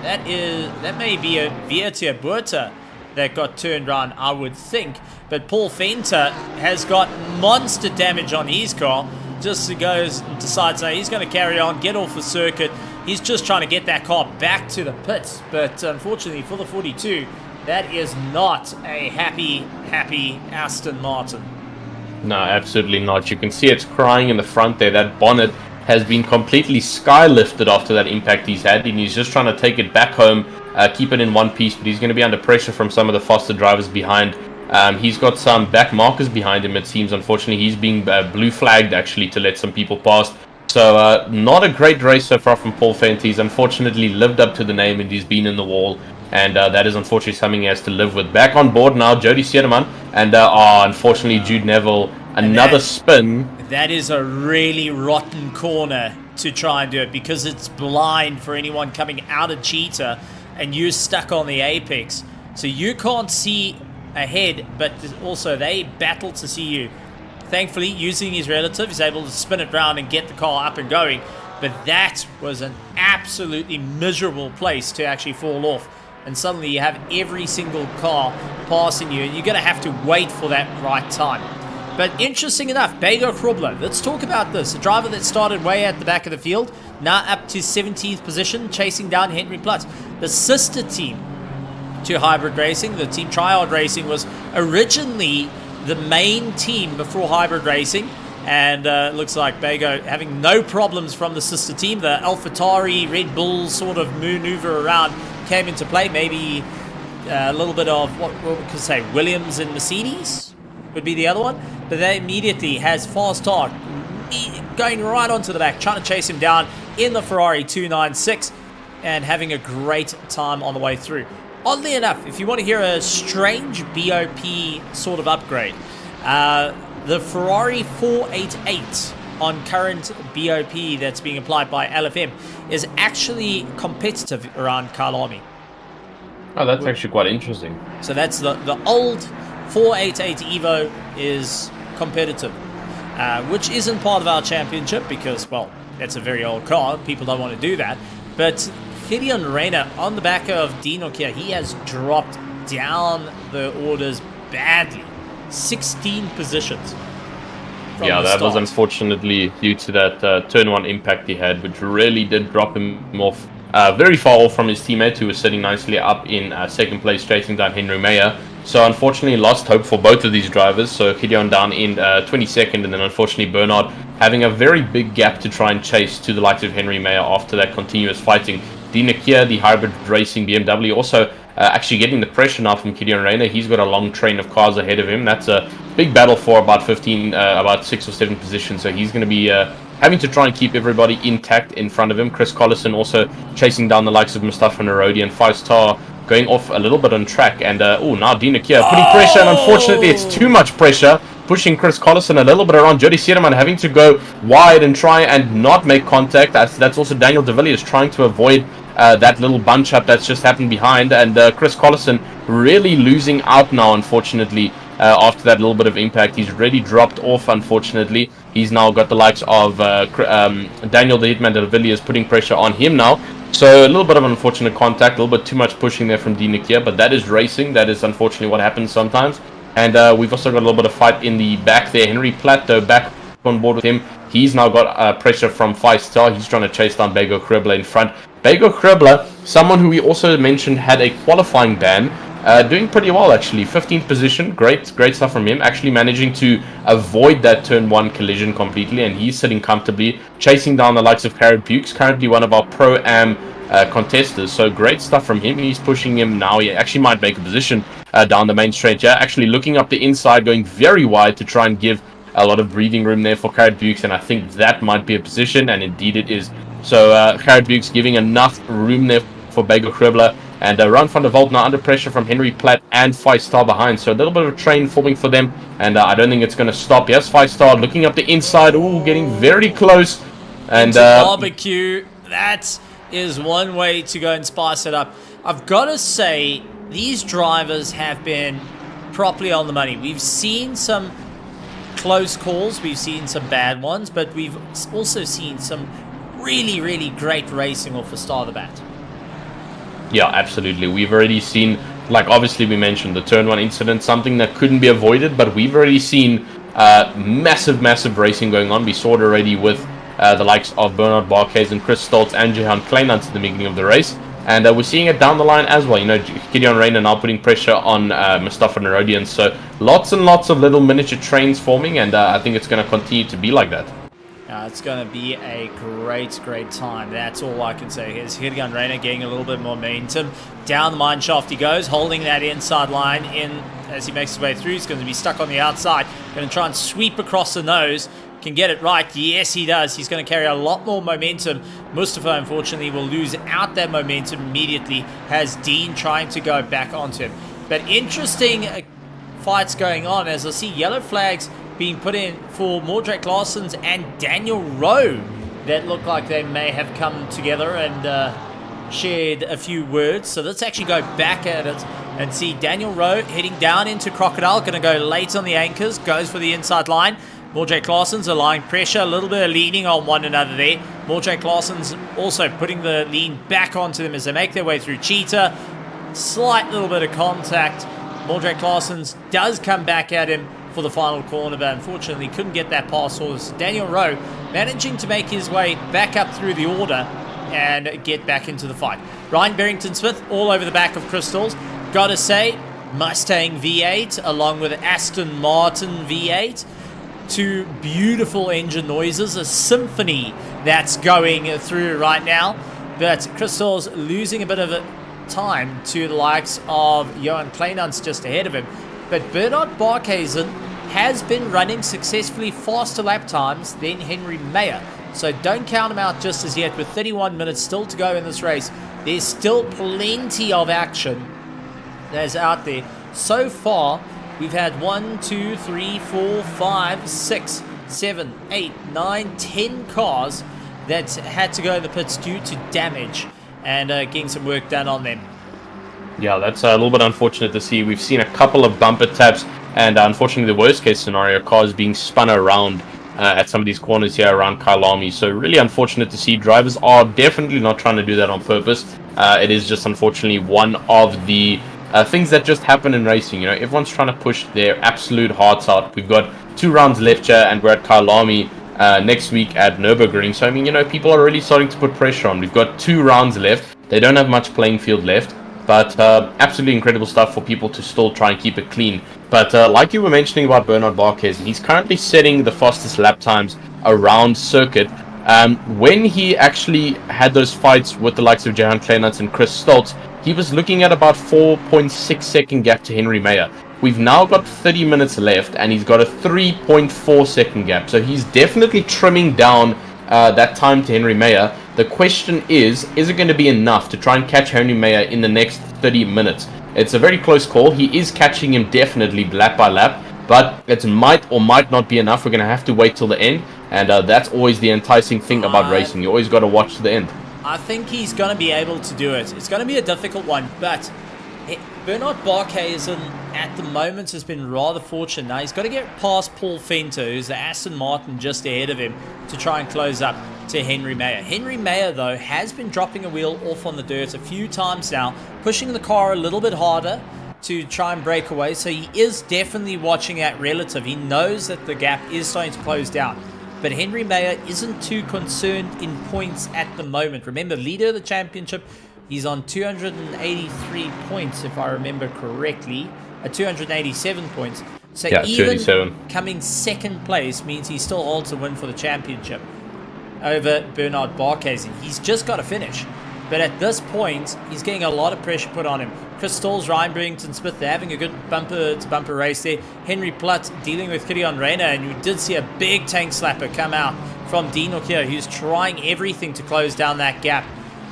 That may be a Vietia Burta that got turned around, I would think. But Paul Fenter has got monster damage on his car. Just goes and decides that he's going to carry on, get off the circuit. He's just trying to get that car back to the pits. But unfortunately for the 42, that is not a happy Aston Martin. No, absolutely not. You can see it's crying in the front there. That bonnet has been completely sky-lifted after that impact he's had, and he's just trying to take it back home, keep it in one piece, but he's going to be under pressure from some of the faster drivers behind. He's got some back markers behind him, it seems. Unfortunately, he's being blue flagged, actually, to let some people pass. So, not a great race so far from Paul Fenty. He's unfortunately lived up to the name, and he's been in the wall. And that is unfortunately something he has to live with. Back on board now, Jody Sederman. And unfortunately, Jude Neville, another spin. That is a really rotten corner to try and do it, because it's blind for anyone coming out of Cheetah, and you're stuck on the apex. So you can't see ahead, but also they battle to see you. Thankfully, using his relative, he's able to spin it round and get the car up and going. But that was an absolutely miserable place to actually fall off. And suddenly you have every single car passing you, and you're going to have to wait for that right time. But interesting enough, Bego Kroblo, let's talk about this. A driver that started way at the back of the field, now up to 17th position, chasing down Henry Plutz. The sister team to Hybrid Racing, the team Triad Racing, was originally the main team before Hybrid Racing. And looks like Bago having no problems from the sister team. The AlphaTauri, Red Bull sort of maneuver around came into play. Maybe a little bit of, what we could say, Williams and Mercedes would be the other one. But they immediately has Fast Talk going right onto the back, trying to chase him down in the Ferrari 296 and having a great time on the way through. Oddly enough, if you want to hear a strange BOP sort of upgrade, the Ferrari 488 on current BOP that's being applied by LFM is actually competitive around Kyalami. Oh, that's actually quite interesting. So that's the old 488 Evo is competitive, which isn't part of our championship because, well, that's a very old car. People don't want to do that. But Gideon Reyna on the back of Dean Nokia, he has dropped down the orders badly. 16 positions. Yeah, that was unfortunately due to that turn 1 impact he had, which really did drop him off very far off from his teammate, who was sitting nicely up in second place, chasing down Henry Meyer. So unfortunately lost hope for both of these drivers. So Gideon down in 22nd, and then unfortunately Bernard having a very big gap to try and chase to the likes of Henry Meyer after that continuous fighting. Dina Kier, the hybrid racing BMW, also actually getting the pressure now from Gideon Reyna. He's got a long train of cars ahead of him. That's a big battle for about 6 or 7 positions. So he's going to be having to try and keep everybody intact in front of him. Chris Collison also chasing down the likes of Mustafa Narodi, and 5-star going off a little bit on track. And now Dina Kier putting pressure, and unfortunately it's too much pressure, pushing Chris Collison a little bit around. Jody Sierman having to go wide and try and not make contact. That's also Daniel De Villiers trying to avoid that little bunch up that's just happened behind, and Chris Collison really losing out now, unfortunately, after that little bit of impact. He's already dropped off, unfortunately. He's now got the likes of Daniel the Hitman De Villiers putting pressure on him now. So a little bit of unfortunate contact, a little bit too much pushing there from Dina Kier, but that is racing. That is unfortunately what happens sometimes. And we've also got a little bit of fight in the back there. Henry Platt, though, back on board with him. He's now got pressure from 5-star. He's trying to chase down Bego Kribbler in front. Bego Kribbler, someone who we also mentioned had a qualifying ban, doing pretty well actually. 15th position, great stuff from him. Actually managing to avoid that turn 1 collision completely, and he's sitting comfortably, chasing down the likes of Jared Bukes, currently one of our Pro-Am contesters. So great stuff from him. He's pushing him now. He actually might make a position down the main straight. Yeah, actually looking up the inside, going very wide to try and give a lot of breathing room there for Jared Bukes, and I think that might be a position, and indeed it is. So Jared Bukes giving enough room there for Bego Kribbler, and Ron van der Walt now under pressure from Henry Platt and 5-star behind. So a little bit of a train forming for them, and I don't think it's going to stop. Yes, 5-star looking up the inside, ooh, getting very close. And barbecue, that is one way to go and spice it up. I've got to say, these drivers have been properly on the money. We've seen some close calls, we've seen some bad ones, but we've also seen some really great racing off the start of the bat. Yeah, absolutely. We've already seen, like obviously we mentioned the turn 1 incident, something that couldn't be avoided, but we've already seen massive racing going on. We saw it already with the likes of Bernard Barkhuis and Chris Stoltz and Jehan Kleinans at the beginning of the race. And we're seeing it down the line as well. You know, Gideon Reyna now putting pressure on Mustafa Narodian. So lots and lots of little miniature trains forming, and I think it's going to continue to be like that. It's going to be a great time. That's all I can say. Here's Gideon Reyna getting a little bit more momentum. Down the mine shaft he goes, holding that inside line in as he makes his way through. He's going to be stuck on the outside. Going to try and sweep across the nose. Can get it right. Yes, he does. He's going to carry a lot more momentum. Mustafa, unfortunately, will lose out that momentum immediately. Has Dean trying to go back onto him. But interesting fights going on as I see yellow flags being put in for Mordrake Larsons and Daniel Rowe that look like they may have come together and shared a few words. So let's actually go back at it and see Daniel Rowe heading down into Crocodile. Going to go late on the anchors. Goes for the inside line. Mordrake Larsons applying pressure. A little bit of leaning on one another there. Mordrake Larsons also putting the lean back onto them as they make their way through Cheetah. Slight little bit of contact. Mordrake Larsons does come back at him for the final corner, but unfortunately couldn't get that pass. So Daniel Rowe managing to make his way back up through the order and get back into the fight. Ryan Barrington-Smith all over the back of Crystals. Gotta say, Mustang V8 along with Aston Martin V8. Two beautiful engine noises, a symphony that's going through right now. But Crystal's losing a bit of time to the likes of Johan Kleinans just ahead of him. But Bernard Barkhuizen has been running successfully faster lap times than Henry Mayer. So don't count him out just as yet. With 31 minutes still to go in this race, there's still plenty of action that's out there. So far, we've had 1, 2, 3, 4, 5, 6, 7, 8, 9, 10 cars that had to go in the pits due to damage and getting some work done on them. Yeah, that's a little bit unfortunate to see. We've seen a couple of bumper taps, and unfortunately the worst case scenario, cars being spun around at some of these corners here around Kyalami. So really unfortunate to see. Drivers are definitely not trying to do that on purpose. It is just unfortunately one of the things that just happen in racing. You know, everyone's trying to push their absolute hearts out. We've got 2 rounds left here, and we're at Kyalami next week at Nürburgring. So I mean, you know, people are really starting to put pressure on. We've got 2 rounds left. They don't have much playing field left, but absolutely incredible stuff for people to still try and keep it clean. But like you were mentioning about Bernard Barkhuizen, he's currently setting the fastest lap times around circuit. When he actually had those fights with the likes of Johan Kleinans and Chris Stoltz, he was looking at about 4.6 second gap to Henry Mayer. We've now got 30 minutes left, and he's got a 3.4 second gap. So he's definitely trimming down that time to Henry Mayer. The question is it going to be enough to try and catch Henry Mayer in the next 30 minutes? It's a very close call. He is catching him definitely lap by lap, but it might or might not be enough. We're going to have to wait till the end, and that's always the enticing thing about racing. You always got to watch to the end. I think he's going to be able to do it. It's going to be a difficult one, but Bernard Barkhuizen at the moment has been rather fortunate. Now he's got to get past Paul Fenter, who's the Aston Martin just ahead of him, to try and close up to Henry Mayer. Henry Mayer, though, has been dropping a wheel off on the dirt a few times now, pushing the car a little bit harder to try and break away. So he is definitely watching that relative. He knows that the gap is starting to close down. But Henry Mayer isn't too concerned in points at the moment. Remember, leader of the championship, he's on 283 points, if I remember correctly. 287 points. So yeah, even 287. Coming second place means he still holds a win for the championship over Bernard Barkhuizen. He's just got to finish. But at this point, he's getting a lot of pressure put on him. Chris Stolz, Ryan Brington Smith, they're having a good bumper-to-bumper race there. Henry Platt dealing with Kilian Reina, and you did see a big tank slapper come out from Dean O'Keefe, who's trying everything to close down that gap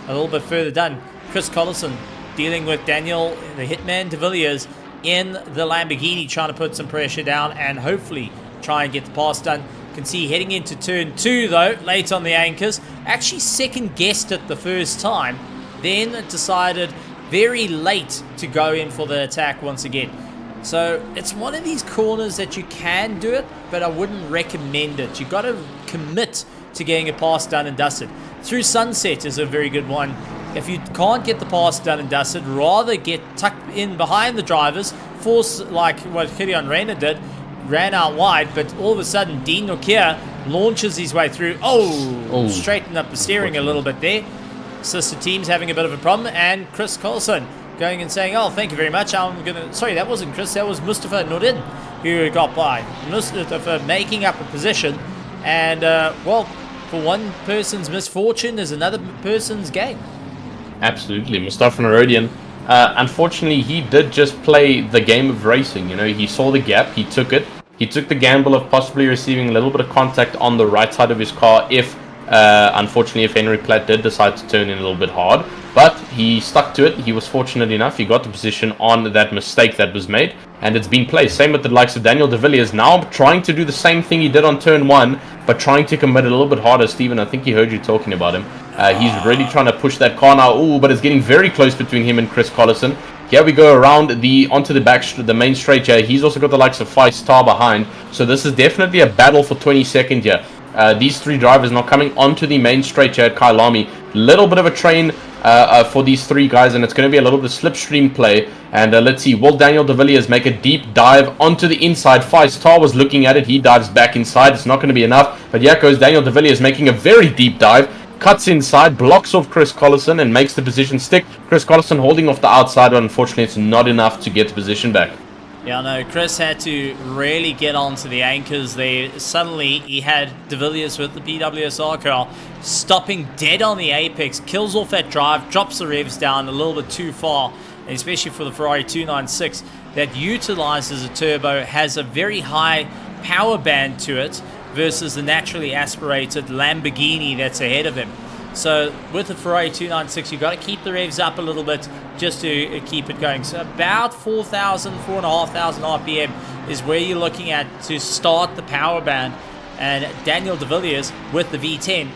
a little bit further down. Chris Collison dealing with Daniel, the Hitman de Villiers, in the Lamborghini, trying to put some pressure down and hopefully try and get the pass done. You can see heading into turn 2, though, late on the anchors. Actually second-guessed it the first time, then decided very late to go in for the attack once again. So it's one of these corners that you can do it, but I wouldn't recommend it. You've got to commit to getting a pass done and dusted. Through Sunset is a very good one. If you can't get the pass done and dusted, rather get tucked in behind the drivers, force like what Kilian Reina did, ran out wide, but all of a sudden Dean Nokia launches his way through. Straightened up the steering a little bit there. Sister team's having a bit of a problem, and Chris Colson going and saying, thank you very much, sorry, that wasn't Chris, that was Mustafa Nordin who got by. Mustafa making up a position, and for one person's misfortune is another person's gain. Absolutely, Mustafa Nordin. Unfortunately, he did just play the game of racing. You know, he saw the gap, he took it. He took the gamble of possibly receiving a little bit of contact on the right side of his car unfortunately, if Henry Platt did decide to turn in a little bit hard. But he stuck to it. He was fortunate enough. He got the position on that mistake that was made, and it's been played. Same with the likes of Daniel de Villiers, now trying to do the same thing he did on turn 1, but trying to commit a little bit harder. Stephen, I think he heard you talking about him. He's really trying to push that car now. But it's getting very close between him and Chris Collison. Here we go around onto the main straight here. He's also got the likes of 5-star behind. So this is definitely a battle for 22nd here. These three drivers now coming onto the main straight here at Kyalami. Little bit of a train for these three guys, and it's going to be a little bit of slipstream play. And let's see, will Daniel de Villiers make a deep dive onto the inside? 5-star was looking at it. He dives back inside. It's not going to be enough. But here goes Daniel de Villiers making a very deep dive. cuts inside, blocks off Chris Collison, and makes the position stick. Chris Collison holding off the outside, but unfortunately it's not enough to get the position back. Yeah, no, Chris had to really get onto the anchors there. Suddenly, he had De Villiers with the PWSR car stopping dead on the apex, kills off that drive, drops the revs down a little bit too far, and especially for the Ferrari 296 that utilizes a turbo, has a very high power band to it versus the naturally aspirated Lamborghini that's ahead of him. So with the Ferrari 296, you've got to keep the revs up a little bit just to keep it going. So about 4,000, 4,500 RPM is where you're looking at to start the power band. And Daniel De Villiers with the V10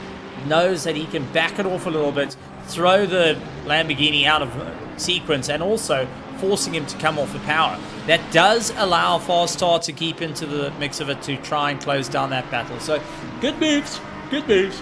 knows that he can back it off a little bit, throw the Lamborghini out of sequence, and also forcing him to come off the power. That does allow Fast Start to keep into the mix of it to try and close down that battle. So good moves, good moves.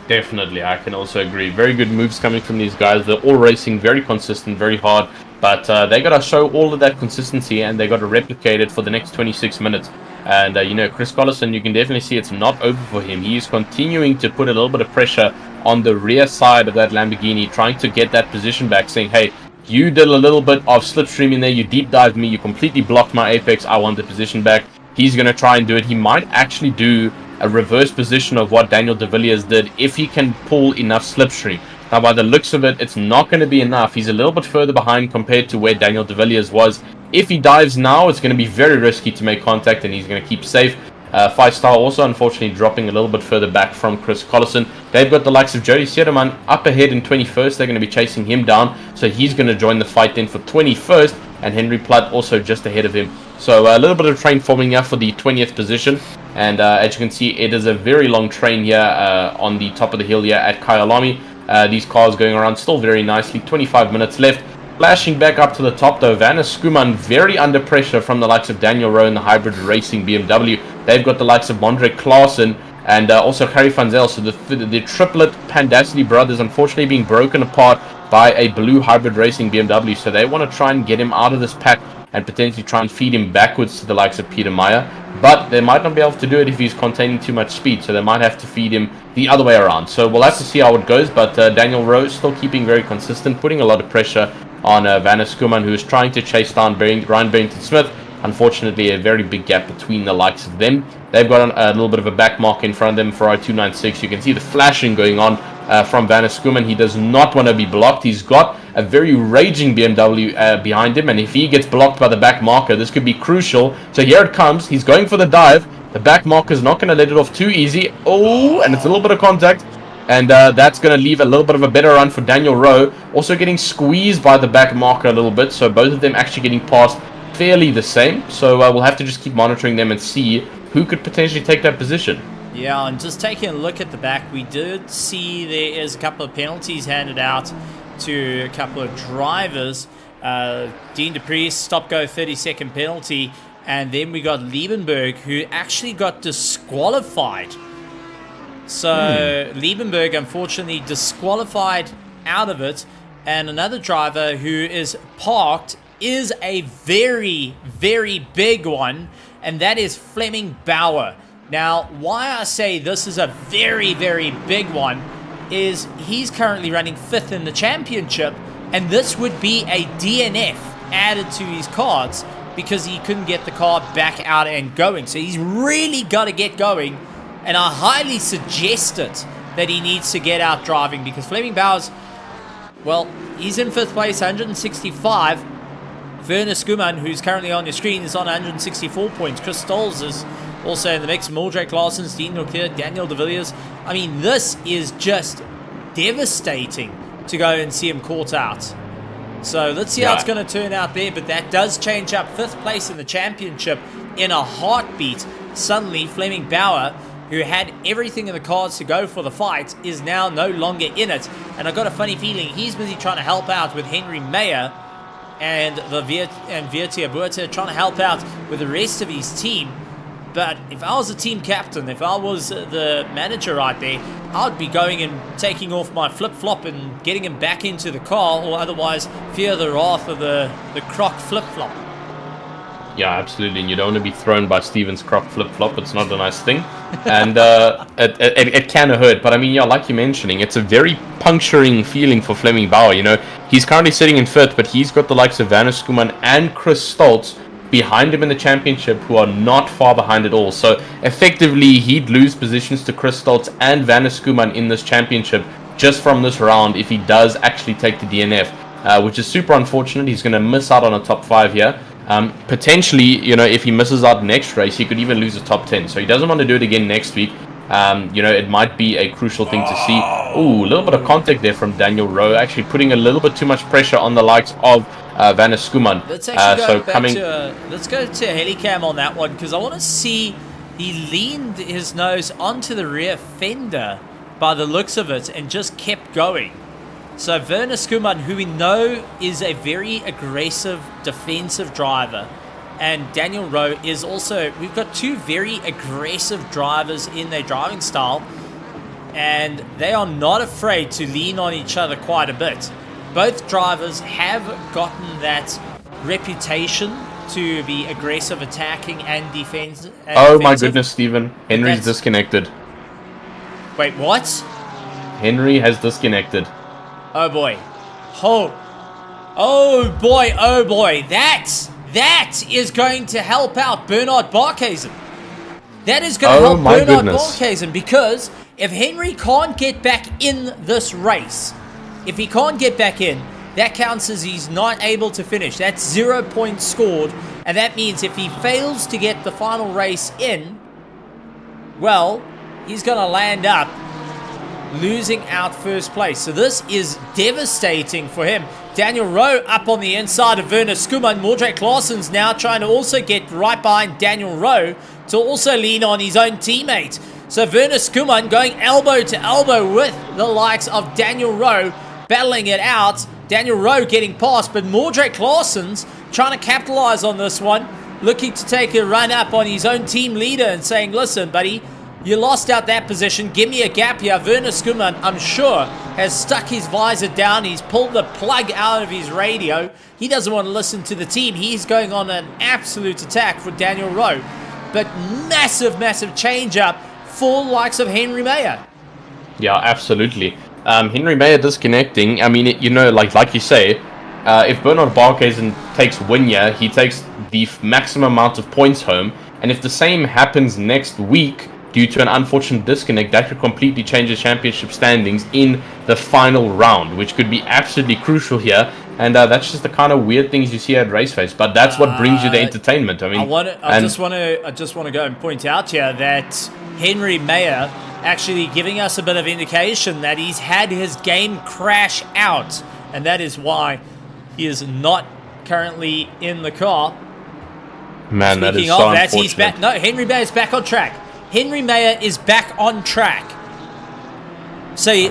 Definitely, I can also agree. Very good moves coming from these guys. They're all racing very consistent, very hard, but they got to show all of that consistency, and they got to replicate it for the next 26 minutes. And, you know, Chris Collison, you can definitely see it's not over for him. He is continuing to put a little bit of pressure on the rear side of that Lamborghini, trying to get that position back, saying, hey, you did a little bit of slipstream in there, you deep dived me, you completely blocked my apex, I want the position back. He's going to try and do it. He might actually do a reverse position of what Daniel De Villiers did if he can pull enough slipstream. Now, by the looks of it, it's not going to be enough. He's a little bit further behind compared to where Daniel De Villiers was. If he dives now, it's going to be very risky to make contact, and he's going to keep safe. 5-star also, unfortunately, dropping a little bit further back from Chris Collison. They've got the likes of Jody Sederman up ahead in 21st. They're going to be chasing him down, so he's going to join the fight then for 21st, and Henry Platt also just ahead of him. So a little bit of train forming up for the 20th position, and as you can see, it is a very long train here on the top of the hill here at Kyalami. These cars going around still very nicely. 25 minutes left. Flashing back up to the top though, Vanna Skuman very under pressure from the likes of Daniel Rowe in the hybrid racing BMW. They've got the likes of Mondre Klaassen and also Harry van Zyl. So the triplet Pandacity brothers unfortunately being broken apart by a blue hybrid racing BMW. So they want to try and get him out of this pack and potentially try and feed him backwards to the likes of Peter Meyer. But they might not be able to do it if he's containing too much speed, so they might have to feed him the other way around. So we'll have to see how it goes, but Daniel Rowe still keeping very consistent, putting a lot of pressure on Vanna Skuman, who is trying to chase down Ryan Barrington-Smith. Unfortunately, a very big gap between the likes of them. They've got a little bit of a back mark in front of them for I-296. You can see the flashing going on from Vanna Skuman. He does not want to be blocked. He's got a very raging BMW behind him, and if he gets blocked by the back marker, this could be crucial. So here it comes. He's going for the dive. The back marker is not going to let it off too easy. Oh, and it's a little bit of contact. And that's going to leave a little bit of a better run for Daniel Rowe. Also getting squeezed by the back marker a little bit. So both of them actually getting past fairly the same. So we'll have to just keep monitoring them and see who could potentially take that position. Yeah, and just taking a look at the back, we did see there is a couple of penalties handed out to a couple of drivers. Dean DePriest, stop-go 30-second penalty. And then we got Liebenberg, who actually got disqualified. So Liebenberg, unfortunately, disqualified out of it. And another driver who is parked is a very, very big one. And that is Fleming Bauer. Now, why I say this is a very, very big one is he's currently running 5th in the championship. And this would be a DNF added to his cards because he couldn't get the car back out and going. So he's really got to get going. And I highly suggest it that he needs to get out driving because Fleming Bauer's, well, he's in 5th place, 165. Werner Skuman, who's currently on your screen, is on 164 points. Chris Stolz is also in the mix. Mildred Klaassen, Dean Leclerc, Daniel De Villiers. I mean, this is just devastating to go and see him caught out. So let's see how it's going to turn out there. But that does change up 5th place in the championship in a heartbeat. Suddenly, Fleming Bauer, who had everything in the cards to go for the fight, is now no longer in it. And I got a funny feeling he's busy trying to help out with Henry Mayer and Viertia Buerta, trying to help out with the rest of his team. But if I was the team captain, if I was the manager right there, I'd be going and taking off my flip-flop and getting him back into the car, or otherwise fear the wrath of the croc flip-flop. Yeah, absolutely. And you don't want to be thrown by Steven's crop flip-flop. It's not a nice thing. And it can hurt. But I mean, yeah, like you're mentioning, it's a very puncturing feeling for Fleming Bauer. You know, he's currently sitting in fifth, but he's got the likes of Vanus Skuman and Chris Stoltz behind him in the championship, who are not far behind at all. So effectively, he'd lose positions to Chris Stoltz and Vanus Skuman in this championship just from this round if he does actually take the DNF, which is super unfortunate. He's going to miss out on a top 5 here. Potentially, you know, if he misses out next race, he could even lose the top 10. So he doesn't want to do it again next week. You know, it might be a crucial thing to see. Ooh, a little bit of contact there from Daniel Rowe, actually putting a little bit too much pressure on the likes of Vanus Skuman. Let's actually let's go to Helicam on that one, because I want to see. He leaned his nose onto the rear fender by the looks of it and just kept going. So Werner Skuman, who we know is a very aggressive defensive driver, and Daniel Rowe is also, we've got two very aggressive drivers in their driving style, and they are not afraid to lean on each other quite a bit. Both drivers have gotten that reputation to be aggressive attacking and defense. Oh my goodness, Steven. Henry's disconnected. Wait, what? Henry has disconnected. Oh boy. Oh boy, oh boy. That is going to help out Bernard Barkhuizen. That is going to help Bernard Barkhuizen, because if Henry can't get back in this race, if he can't get back in, that counts as he's not able to finish. That's 0 points scored, and that means if he fails to get the final race in, well, he's going to land up losing out first place. So this is devastating for him. Daniel Rowe up on the inside of Werner Skuman. Mordred Claessen's now trying to also get right behind Daniel Rowe to also lean on his own teammate. So Werner Skuman going elbow to elbow with the likes of Daniel Rowe, battling it out. Daniel Rowe getting past, but Mordred Claessen's trying to capitalize on this one, looking to take a run up on his own team leader and saying, listen, buddy, you lost out that position. Give me a gap here. Werner Skuman, I'm sure, has stuck his visor down. He's pulled the plug out of his radio. He doesn't want to listen to the team. He's going on an absolute attack for Daniel Rowe. But massive, massive change up for the likes of Henry Mayer. Yeah, absolutely. Henry Mayer disconnecting. I mean, you know, like you say, if Bernard Barkhuizen takes win here, he takes the maximum amount of points home. And if the same happens next week, due to an unfortunate disconnect, that could completely change the championship standings in the final round, which could be absolutely crucial here. And that's just the kind of weird things you see at RaceFace. But that's what brings you the entertainment. I mean, I just want to go and point out here that Henry Mayer actually giving us a bit of indication that he's had his game crash out, and that is why he is not currently in the car. Man, that is so unfortunate. He's back. No, Henry Mayer is back on track. Henry Mayer is back on track. So he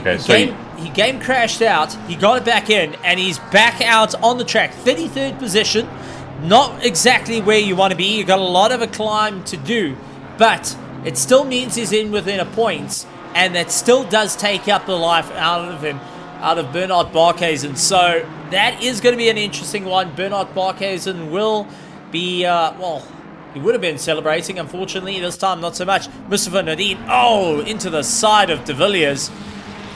game crashed out, he got it back in, and he's back out on the track. 33rd position, not exactly where you want to be. You've got a lot of a climb to do, but it still means he's in within a points, and that still does take up the life out of him, out of Bernard Barkhuizen. So that is going to be an interesting one. Bernard Barkhuizen will be, he would have been celebrating, unfortunately. This time, not so much. Mustafa Nadeem, into the side of De Villiers.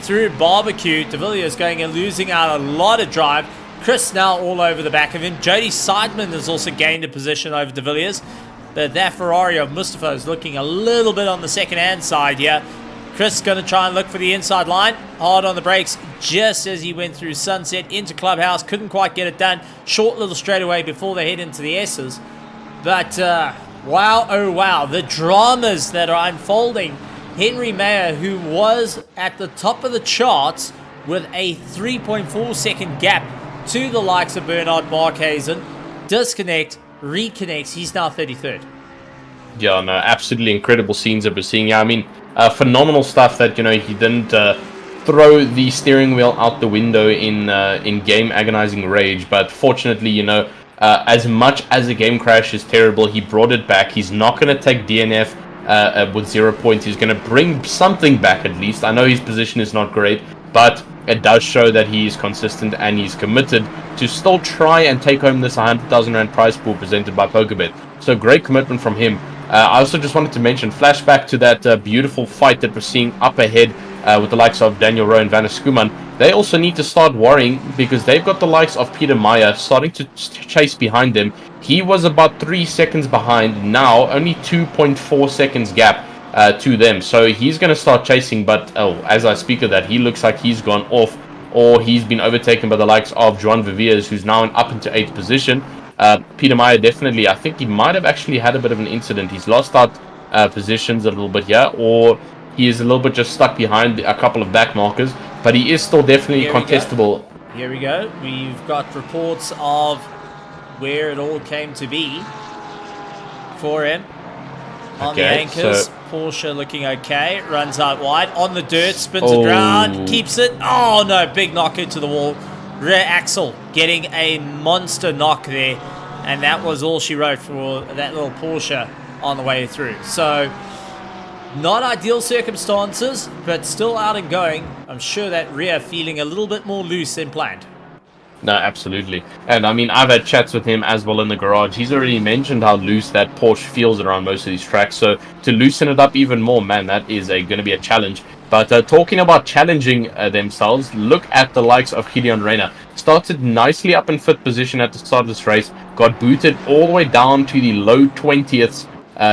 Through barbecue. De Villiers going and losing out a lot of drive. Chris now all over the back of him. Jody Seidman has also gained a position over De Villiers. But that Ferrari of Mustafa is looking a little bit on the second-hand side here. Chris going to try and look for the inside line. Hard on the brakes just as he went through Sunset into Clubhouse. Couldn't quite get it done. Short little straightaway before they head into the S's. But, wow, oh wow, the dramas that are unfolding. Henry Mayer, who was at the top of the charts with a 3.4 second gap to the likes of Bernard Barkhuizen, disconnect, reconnects, he's now 33rd. Yeah, no, absolutely incredible scenes that we're seeing. Yeah, I mean, phenomenal stuff that, you know, he didn't throw the steering wheel out the window in game agonizing rage, but fortunately, you know, as much as the game crash is terrible, he brought it back. He's not going to take DNF with 0 points. He's going to bring something back at least. I know his position is not great, but it does show that he is consistent and he's committed to still try and take home this 100,000 Rand prize pool presented by PokerBet. So great commitment from him. I also just wanted to mention, flashback to that beautiful fight that we're seeing up ahead with the likes of Daniel Rowe and Vanna Skuman. They also need to start worrying because they've got the likes of Peter Meyer starting to chase behind them. He was about 3 seconds behind, now only 2.4 seconds gap to them. So he's going to start chasing, but as I speak of that, he looks like he's gone off, or he's been overtaken by the likes of Juan Viviers, who's now up into 8th position. Peter Meyer definitely, I think he might have actually had a bit of an incident. He's lost out positions a little bit here, or he is a little bit just stuck behind a couple of back markers, but he is still definitely contestable. Here we go. We've got reports of where it all came to be for him. On the anchors, Porsche looking okay. Runs out wide. On the dirt, spins it round, keeps it. Oh no, big knock into the wall. Rear axle getting a monster knock there. And that was all she wrote for that little Porsche on the way through. So, not ideal circumstances, but still out and going. I'm sure that rear feeling a little bit more loose than planned. No, absolutely. And I mean, I've had chats with him as well in the garage. He's already mentioned how loose that Porsche feels around most of these tracks. So to loosen it up even more, man, that is going to be a challenge. But talking about challenging themselves, look at the likes of Gideon Reina. Started nicely up in 5th position at the start of this race. Got booted all the way down to the low 20th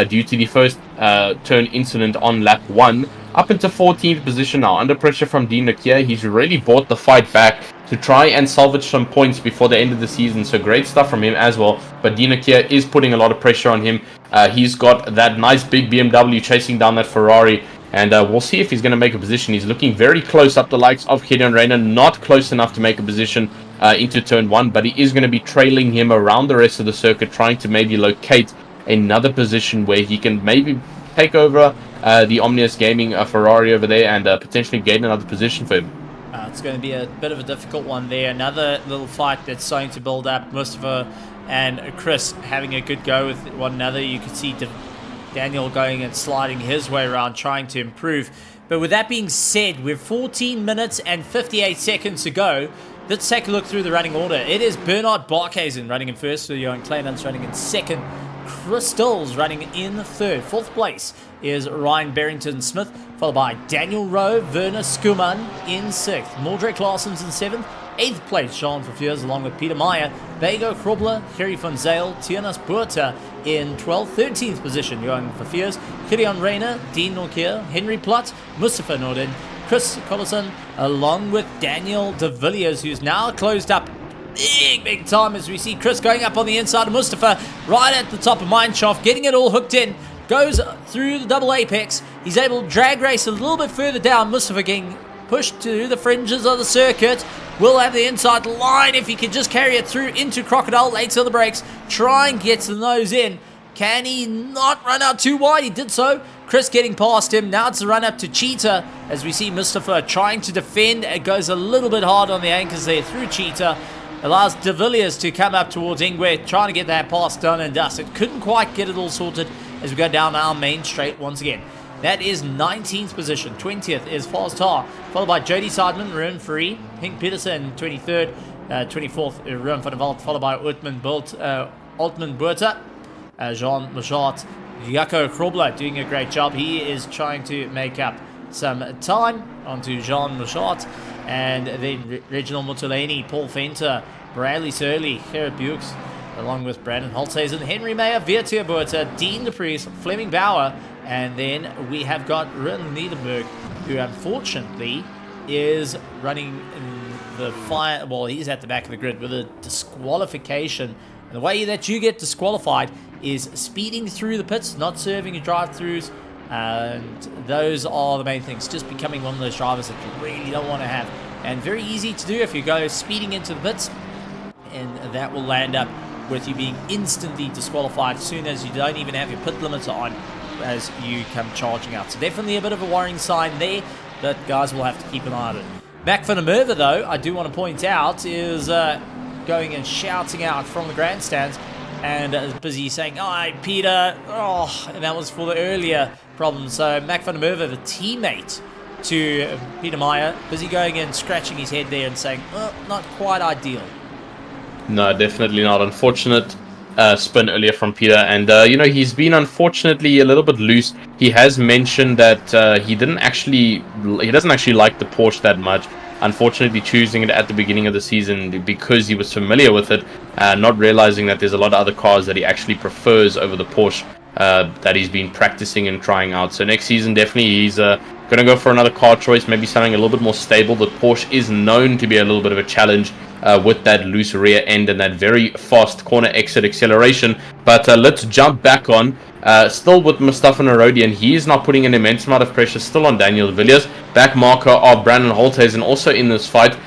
due to the first turn incident on lap 1. Up into 14th position now, under pressure from Dean Nokia. He's really brought the fight back to try and salvage some points before the end of the season. So great stuff from him as well. But Dean Nokia is putting a lot of pressure on him. He's got that nice big BMW chasing down that Ferrari. And we'll see if he's going to make a position. He's looking very close up the likes of Gideon Reina. Not close enough to make a position into turn 1. But he is going to be trailing him around the rest of the circuit, trying to maybe locate another position where he can maybe take over the Omnius Gaming Ferrari over there and potentially gain another position for him. It's going to be a bit of a difficult one there. Another little fight that's starting to build up. Mustafa and Chris having a good go with one another. You can see Daniel going and sliding his way around, trying to improve. But with that being said, we're 14 minutes and 58 seconds to go. Let's take a look through the running order. It is Bernard Barkhuizen running in first, so Johan Kleinans running in second. Chris Stills running in third. 4th place is Ryan Barrington-Smith, followed by Daniel Rowe, Werner Skuman in 6th. Mordred Claessens in 7th. 8th place, Jean Verfiers, along with Peter Meyer, Bego Krobler, Harry van Zale, Tiernas Buerta in 12th. 13th position, Johan Verfiers, Gideon Reina, Dean Norkier, Henry Platt, Mustafa Nordin, Chris Collison, along with Daniel de Villiers, who's now closed up big time as we see Chris going up on the inside of Mustafa, right at the top of Mineshaft, getting it all hooked in, goes through the double apex. He's able to drag race a little bit further down. Mustafa getting pushed to the fringes of the circuit. Will have the inside line if he can just carry it through into Crocodile. Late on the brakes, try and get the nose in. Can he not run out too wide? He did so. Chris getting past him. Now it's a run up to Cheetah as we see Mustafa trying to defend. It goes a little bit hard on the anchors there through Cheetah. Allows De Villiers to come up towards Ingwe, trying to get that pass done and dusted. Couldn't quite get it all sorted as we go down our main straight once again. That is 19th position. 20th is Fast Tar, followed by Jody Seidman, Ruin Free, Henk Peterson, 23rd. 24th, Ruin van der Walt, followed by Altman Buerta, Jean Machat, Jaco Krobler doing a great job. He is trying to make up some time onto Jean Machat. And then Reginald Mutuleni, Paul Fenter, Bradley Surley, Gerrit Bukes, along with Brandon Holthazen, Henry Mayer, Virtua Buerta, Dean DePries, Fleming Bauer, and then we have got Rin Niedenberg, who unfortunately is running in the fire. Well, he's at the back of the grid with a disqualification. And the way that you get disqualified is speeding through the pits, not serving your drive-throughs. And those are the main things. Just becoming one of those drivers that you really don't want to have. And very easy to do if you go speeding into the pits. And that will land up with you being instantly disqualified as soon as you don't even have your pit limiter on as you come charging out. So definitely a bit of a worrying sign there. But guys will have to keep an eye on it. Mac van der Merwe, though, I do want to point out, is going and shouting out from the grandstands. And busy saying, "Oh, Peter," and that was for the earlier problem. So Mac van der Merwe, the teammate to Peter Meyer. Busy going in, scratching his head there and saying, not quite ideal. No, definitely not. Unfortunate spin earlier from Peter, and he's been unfortunately a little bit loose. He has mentioned that he doesn't actually like the Porsche that much. Unfortunately, choosing it at the beginning of the season because he was familiar with it, not realizing that there's a lot of other cars that he actually prefers over the Porsche that he's been practicing and trying out. So next season, definitely he's going to go for another car choice, maybe something a little bit more stable. The Porsche is known to be a little bit of a challenge with that loose rear end and that very fast corner exit acceleration. But let's jump back on. Still with Mustafa Narodian, he is not putting an immense amount of pressure still on Daniel Villiers. Back marker of Brandon Holthuizen also in this fight.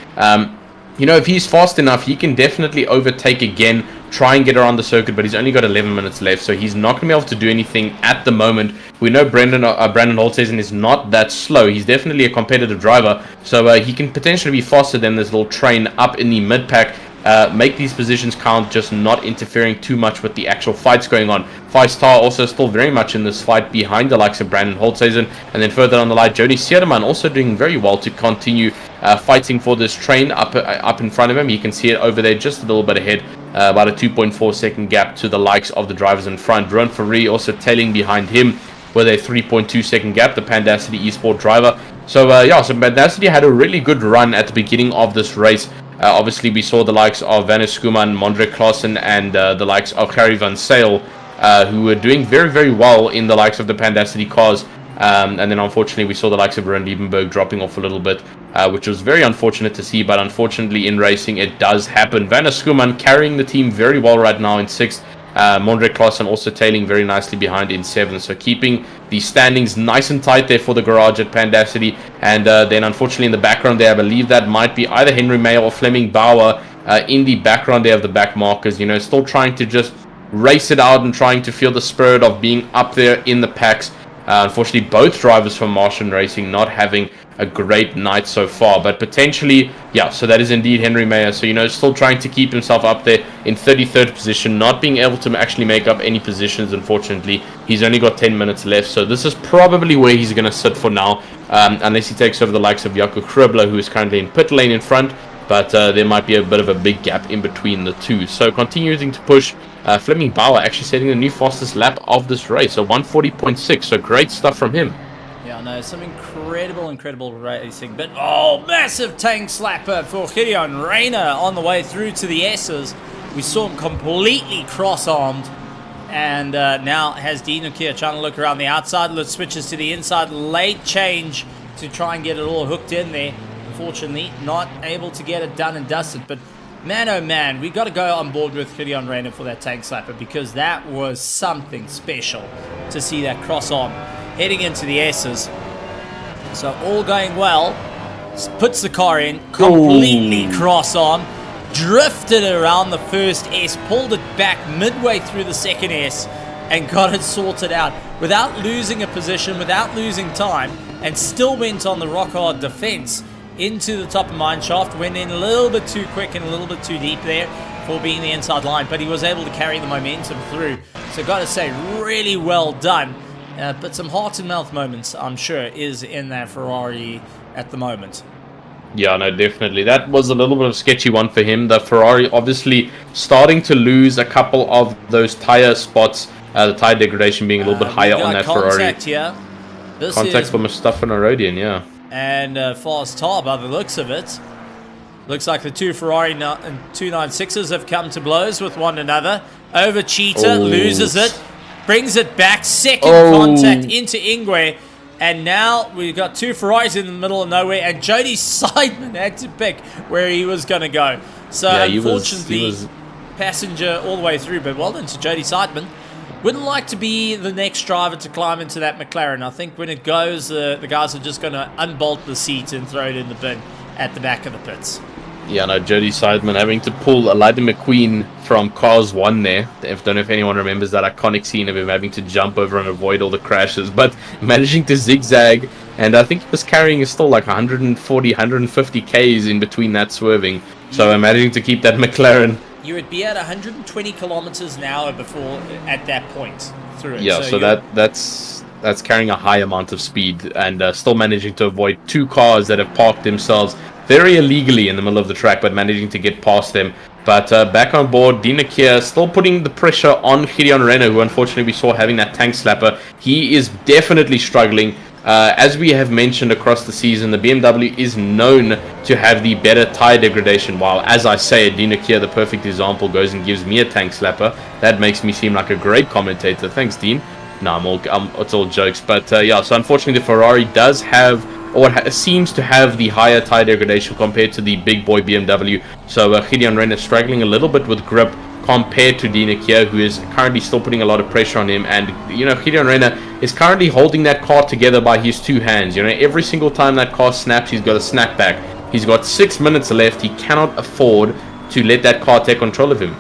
If he's fast enough, he can definitely overtake again, try and get around the circuit, but he's only got 11 minutes left, so he's not going to be able to do anything at the moment. We know Brandon Holthuizen is not that slow. He's definitely a competitive driver, so he can potentially be faster than this little train up in the mid-pack. Make these positions count, just not interfering too much with the actual fights going on. 5-star also still very much in this fight behind the likes of Brandon Holthuizen. And then further on the line, Jody Sierman also doing very well to continue fighting for this train up in front of him. You can see it over there just a little bit ahead, about a 2.4 second gap to the likes of the drivers in front. Ron Ferree also tailing behind him with a 3.2 second gap, the Pandacity Esport driver. So Pandacity had a really good run at the beginning of this race. Obviously, we saw the likes of Vannes Skuman, Mondre Klaassen, and the likes of Gary Van Sale, who were doing very, very well in the likes of the Pandacity cars. And then, unfortunately, we saw the likes of Ron Liebenberg dropping off a little bit, which was very unfortunate to see. But unfortunately, in racing, it does happen. Vannes Skuman carrying the team very well right now in 6th. Mondre Klaassen also tailing very nicely behind in 7th, so keeping the standings nice and tight there for the garage at Pandacity. And then unfortunately in the background there, I believe that might be either Henry Mayer or Fleming Bauer in the background there of the back markers, still trying to just race it out and trying to feel the spirit of being up there in the packs. Unfortunately, both drivers from Martian Racing not having a great night so far, but potentially, so that is indeed Henry Mayer. So, still trying to keep himself up there in 33rd position, not being able to actually make up any positions, unfortunately. He's only got 10 minutes left, so this is probably where he's going to sit for now, unless he takes over the likes of Jaco Krubler, who is currently in pit lane in front, but there might be a bit of a big gap in between the two. So, continuing to push. Fleming Bauer actually setting the new fastest lap of this race, so 140.6, so great stuff from him. Yeah, no, some incredible racing, but massive tank slapper for Gideon Reyna on the way through to the S's. We saw him completely cross-armed, and now has Dino Kier trying to look around the outside. Let's switches to the inside, late change to try and get it all hooked in there. Unfortunately, not able to get it done and dusted, but man, oh man, we got to go on board with Gideon Reyna for that tank slapper, because that was something special to see that cross arm heading into the S's. So all going well. Puts the car in, completely cross arm, drifted it around the first S, pulled it back midway through the second S, and got it sorted out without losing a position, without losing time, and still went on the rock hard defense into the top of mine shaft. Went in a little bit too quick and a little bit too deep there for being the inside line, but he was able to carry the momentum through. So got to say, really well done. But some heart and mouth moments, I'm sure, is in that Ferrari at the moment. Yeah, no, definitely. That was a little bit of a sketchy one for him. The Ferrari obviously starting to lose a couple of those tire spots, the tire degradation being a little bit higher on that Ferrari. Here. Contact for Mustafa Narodian, yeah. And fast tar by the looks of it. Looks like the two Ferrari 296s have come to blows with one another. Over Cheetah, loses it, brings it back, second contact into Ingwe. And now we've got two Ferraris in the middle of nowhere, and Jody Seidman had to pick where he was going to go. So unfortunately, passenger all the way through, but well done to Jody Seidman. Wouldn't like to be the next driver to climb into that McLaren. I think when it goes, the guys are just going to unbolt the seat and throw it in the bin at the back of the pits. Yeah, no, Jody Seidman having to pull Elijah McQueen from Cars 1 there. I don't know if anyone remembers that iconic scene of him having to jump over and avoid all the crashes, but managing to zigzag, and I think he was carrying still like 140, 150 Ks in between that swerving. So managing to keep that McLaren. You would be at 120 kilometers an hour before at that point through it. Yeah, so that's that's carrying a high amount of speed and still managing to avoid 2 cars that have parked themselves very illegally in the middle of the track, but managing to get past them. But back on board, Dina Kia still putting the pressure on Gideon Renner, who unfortunately we saw having that tank slapper. He is definitely struggling. As we have mentioned across the season, the BMW is known to have the better tire degradation, while, as I say, Dina Kia, the perfect example, goes and gives me a tank slapper. That makes me seem like a great commentator. Thanks, Dean. No, it's all jokes. But yeah, so unfortunately the Ferrari does have, or seems to have, the higher tire degradation compared to the big boy BMW. So Gideon Renner struggling a little bit with grip compared to Dina Kia, who is currently still putting a lot of pressure on him. And, you know, Gideon Renner is currently holding that car together by his 2 hands. You know, every single time that car snaps, he's got a snap back. He's got 6 minutes left. He cannot afford to let that car take control of him.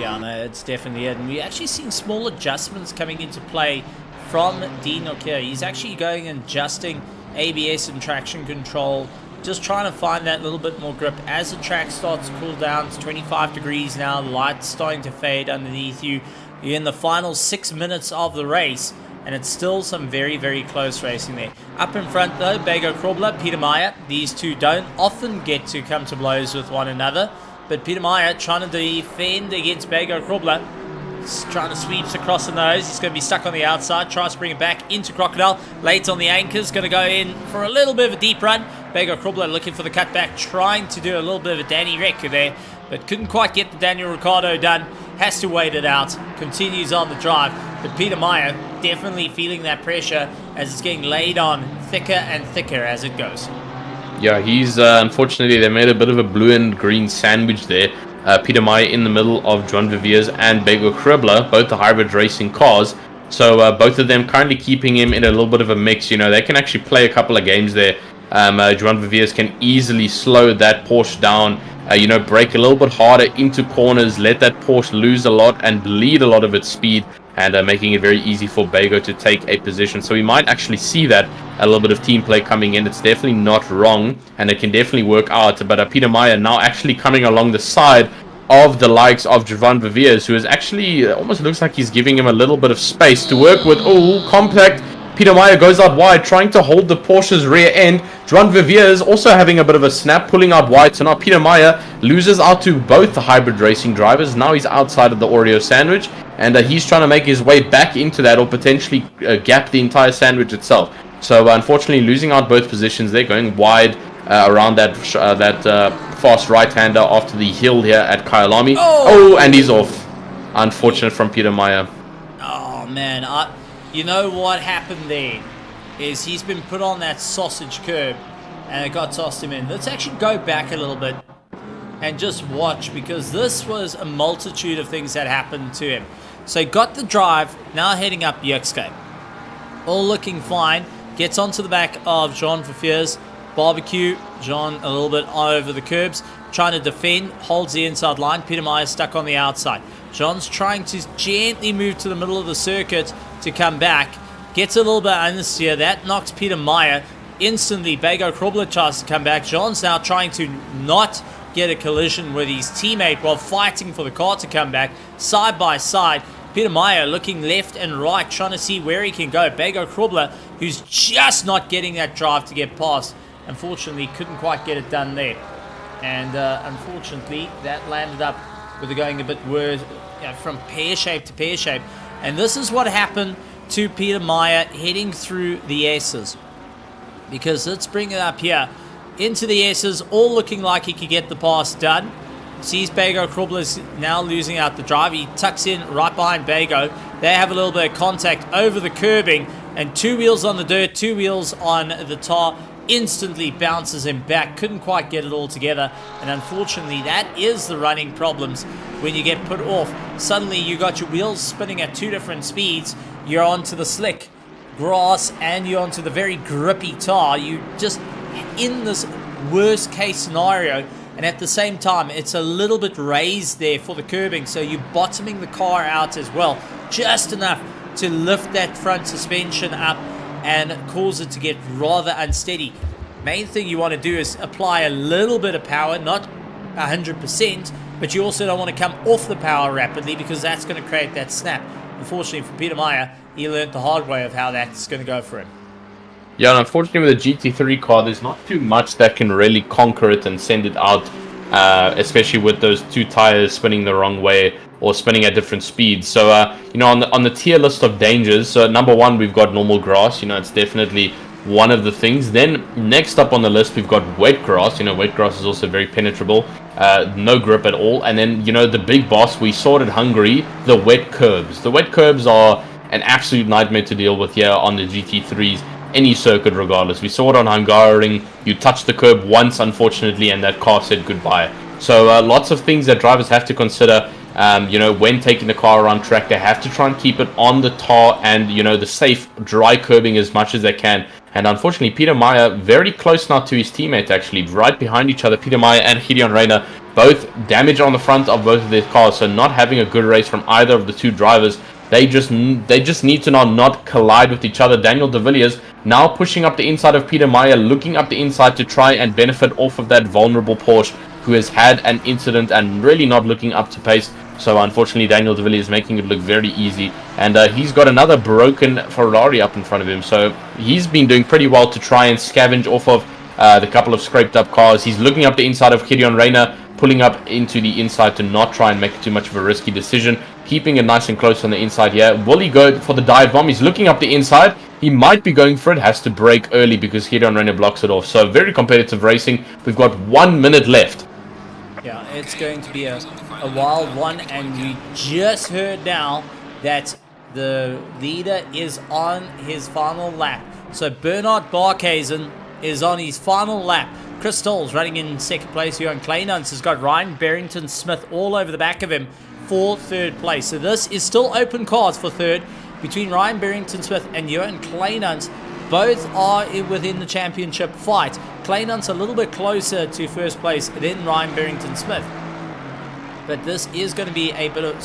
Yeah, no, it's definitely it. And we're actually seeing small adjustments coming into play from Dino Kia. He's actually going and adjusting ABS and traction control, just trying to find that little bit more grip as the track starts to cool down. It's 25 degrees now, the light's starting to fade underneath you. You're in the final 6 minutes of the race, and it's still some very, very close racing there. Up in front though, Bego Krobler, Peter Meyer. These two don't often get to come to blows with one another, but Peter Meyer trying to defend against Bego Krobler. He's trying to sweeps across the nose. He's going to be stuck on the outside. Tries to bring it back into Crocodile. Late on the anchors. Going to go in for a little bit of a deep run. Bego Krobler looking for the cutback. Trying to do a little bit of a Danny Rick there. But couldn't quite get the Daniel Ricciardo done. Has to wait it out. Continues on the drive. But Peter Meyer definitely feeling that pressure as it's getting laid on thicker and thicker as it goes. Yeah, he's unfortunately they made a bit of a blue and green sandwich there. Peter Meyer in the middle of Joan Viviers and Bego Krobler, both the hybrid racing cars. So both of them currently keeping him in a little bit of a mix. You know, they can actually play a couple of games there. Joan Viviers can easily slow that Porsche down, you know, brake a little bit harder into corners, let that Porsche lose a lot and bleed a lot of its speed, and making it very easy for Bego to take a position. So we might actually see that, a little bit of team play coming in. It's definitely not wrong, and it can definitely work out. But Peter Meyer now actually coming along the side of the likes of Joan Viviers, who is actually, almost looks like he's giving him a little bit of space to work with. Oh, compact. Peter Meyer goes out wide, trying to hold the Porsche's rear end. Joan Viviers also having a bit of a snap, pulling out wide. So now Peter Meyer loses out to both the hybrid racing drivers. Now he's outside of the Oreo sandwich, and he's trying to make his way back into that, or potentially gap the entire sandwich itself. So unfortunately losing out both positions. They're going wide around that fast right-hander after the hill here at Kyalami. Oh, and he's off. Unfortunate from Peter Meyer. Oh, man. You know what happened there is he's been put on that sausage curb and it got tossed him in. Let's actually go back a little bit and just watch, because this was a multitude of things that happened to him. So he got the drive, now heading up Yuxcape. All looking fine. Gets onto the back of Jean Viviers. Barbecue. Jean a little bit over the curbs. Trying to defend. Holds the inside line. Peter Meyer stuck on the outside. Jean's trying to gently move to the middle of the circuit to come back. Gets a little bit understeer. That knocks Peter Meyer instantly. Bego Krobler tries to come back. Jean's now trying to not get a collision with his teammate while fighting for the car to come back. Side by side. Peter Meyer looking left and right, trying to see where he can go. Bego Krobler, who's just not getting that drive to get past. Unfortunately, couldn't quite get it done there. And unfortunately, that landed up with it going a bit worse, from pear shape to pear shape. And this is what happened to Peter Meyer heading through the S's. Because let's bring it up here. Into the S's, all looking like he could get the pass done. Sees Bego Krobler's now losing out the drive. He tucks in right behind Bego. They have a little bit of contact over the curbing. And 2 wheels on the dirt, 2 wheels on the tar. Instantly bounces him back. Couldn't quite get it all together. And unfortunately, that is the running problems when you get put off. Suddenly, you got your wheels spinning at 2 different speeds. You're onto the slick grass and you're onto the very grippy tar. You just in this worst case scenario. And at the same time, it's a little bit raised there for the curbing. So you're bottoming the car out as well. Just enough to lift that front suspension up and cause it to get rather unsteady. Main thing you want to do is apply a little bit of power, not 100%, but you also don't want to come off the power rapidly, because that's going to create that snap. Unfortunately for Peter Meyer, he learned the hard way of how that's going to go for him. Yeah, and unfortunately with the GT3 car, there's not too much that can really conquer it and send it out, especially with those two tires spinning the wrong way or spinning at different speeds. So, you know, on the tier list of dangers, so number 1, we've got normal grass. You know, it's definitely one of the things. Then next up on the list, we've got wet grass. You know, wet grass is also very penetrable, no grip at all. And then, you know, the big boss, we saw it at Hungary, the wet curbs. The wet curbs are an absolute nightmare to deal with here on the GT3s, any circuit regardless. We saw it on Hungaroring. You touched the curb once, unfortunately, and that car said goodbye. So lots of things that drivers have to consider. You know, when taking the car around track, they have to try and keep it on the tar and, you know, the safe dry curbing as much as they can. And unfortunately, Peter Meyer very close now to his teammate, actually, right behind each other. Peter Meyer and Gideon Reiner, both damage on the front of both of their cars, so not having a good race from either of the two drivers. They just need to now not collide with each other. Daniel De Villiers now pushing up the inside of Peter Meyer, looking up the inside to try and benefit off of that vulnerable Porsche who has had an incident and really not looking up to pace. So unfortunately, Daniel De Villiers making it look very easy. And he's got another broken Ferrari up in front of him. So he's been doing pretty well to try and scavenge off of the couple of scraped up cars. He's looking up the inside of Gideon Reiner, pulling up into the inside to not try and make too much of a risky decision. Keeping it nice and close on the inside here. Will he go for the dive bomb? He's looking up the inside. He might be going for it. Has to brake early because Gideon Reiner blocks it off. So very competitive racing. We've got 1 minute left. Yeah, it's going to be a wild one, and you just heard now that the leader is on his final lap. So Bernard Barkhuizen is on his final lap. Chris Stoll's running in second place here, and Kleinans has got Ryan Barrington-Smith all over the back of him for third place. So this is still open cards for third between Ryan Barrington-Smith and Johan Kleinans. Both are within the championship fight. Kleinans a little bit closer to first place than Ryan Barrington-Smith. But this is going to be a bit of...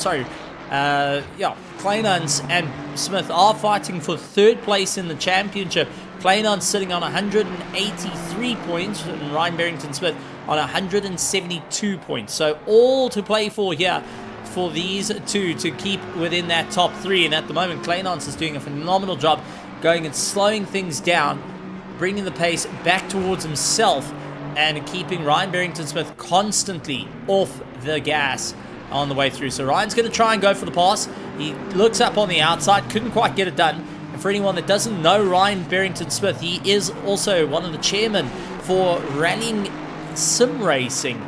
Kleinans and Smith are fighting for third place in the championship. Kleinans sitting on 183 points and Ryan Barrington-Smith on 172 points. So all to play for here for these two to keep within that top 3. And at the moment, Kleinans is doing a phenomenal job going and slowing things down, bringing the pace back towards himself and keeping Ryan Barrington-Smith constantly off the gas on the way through. So Ryan's going to try and go for the pass. He looks up on the outside, couldn't quite get it done. And for anyone that doesn't know Ryan Barrington-Smith, he is also one of the chairmen for Rallying Sim Racing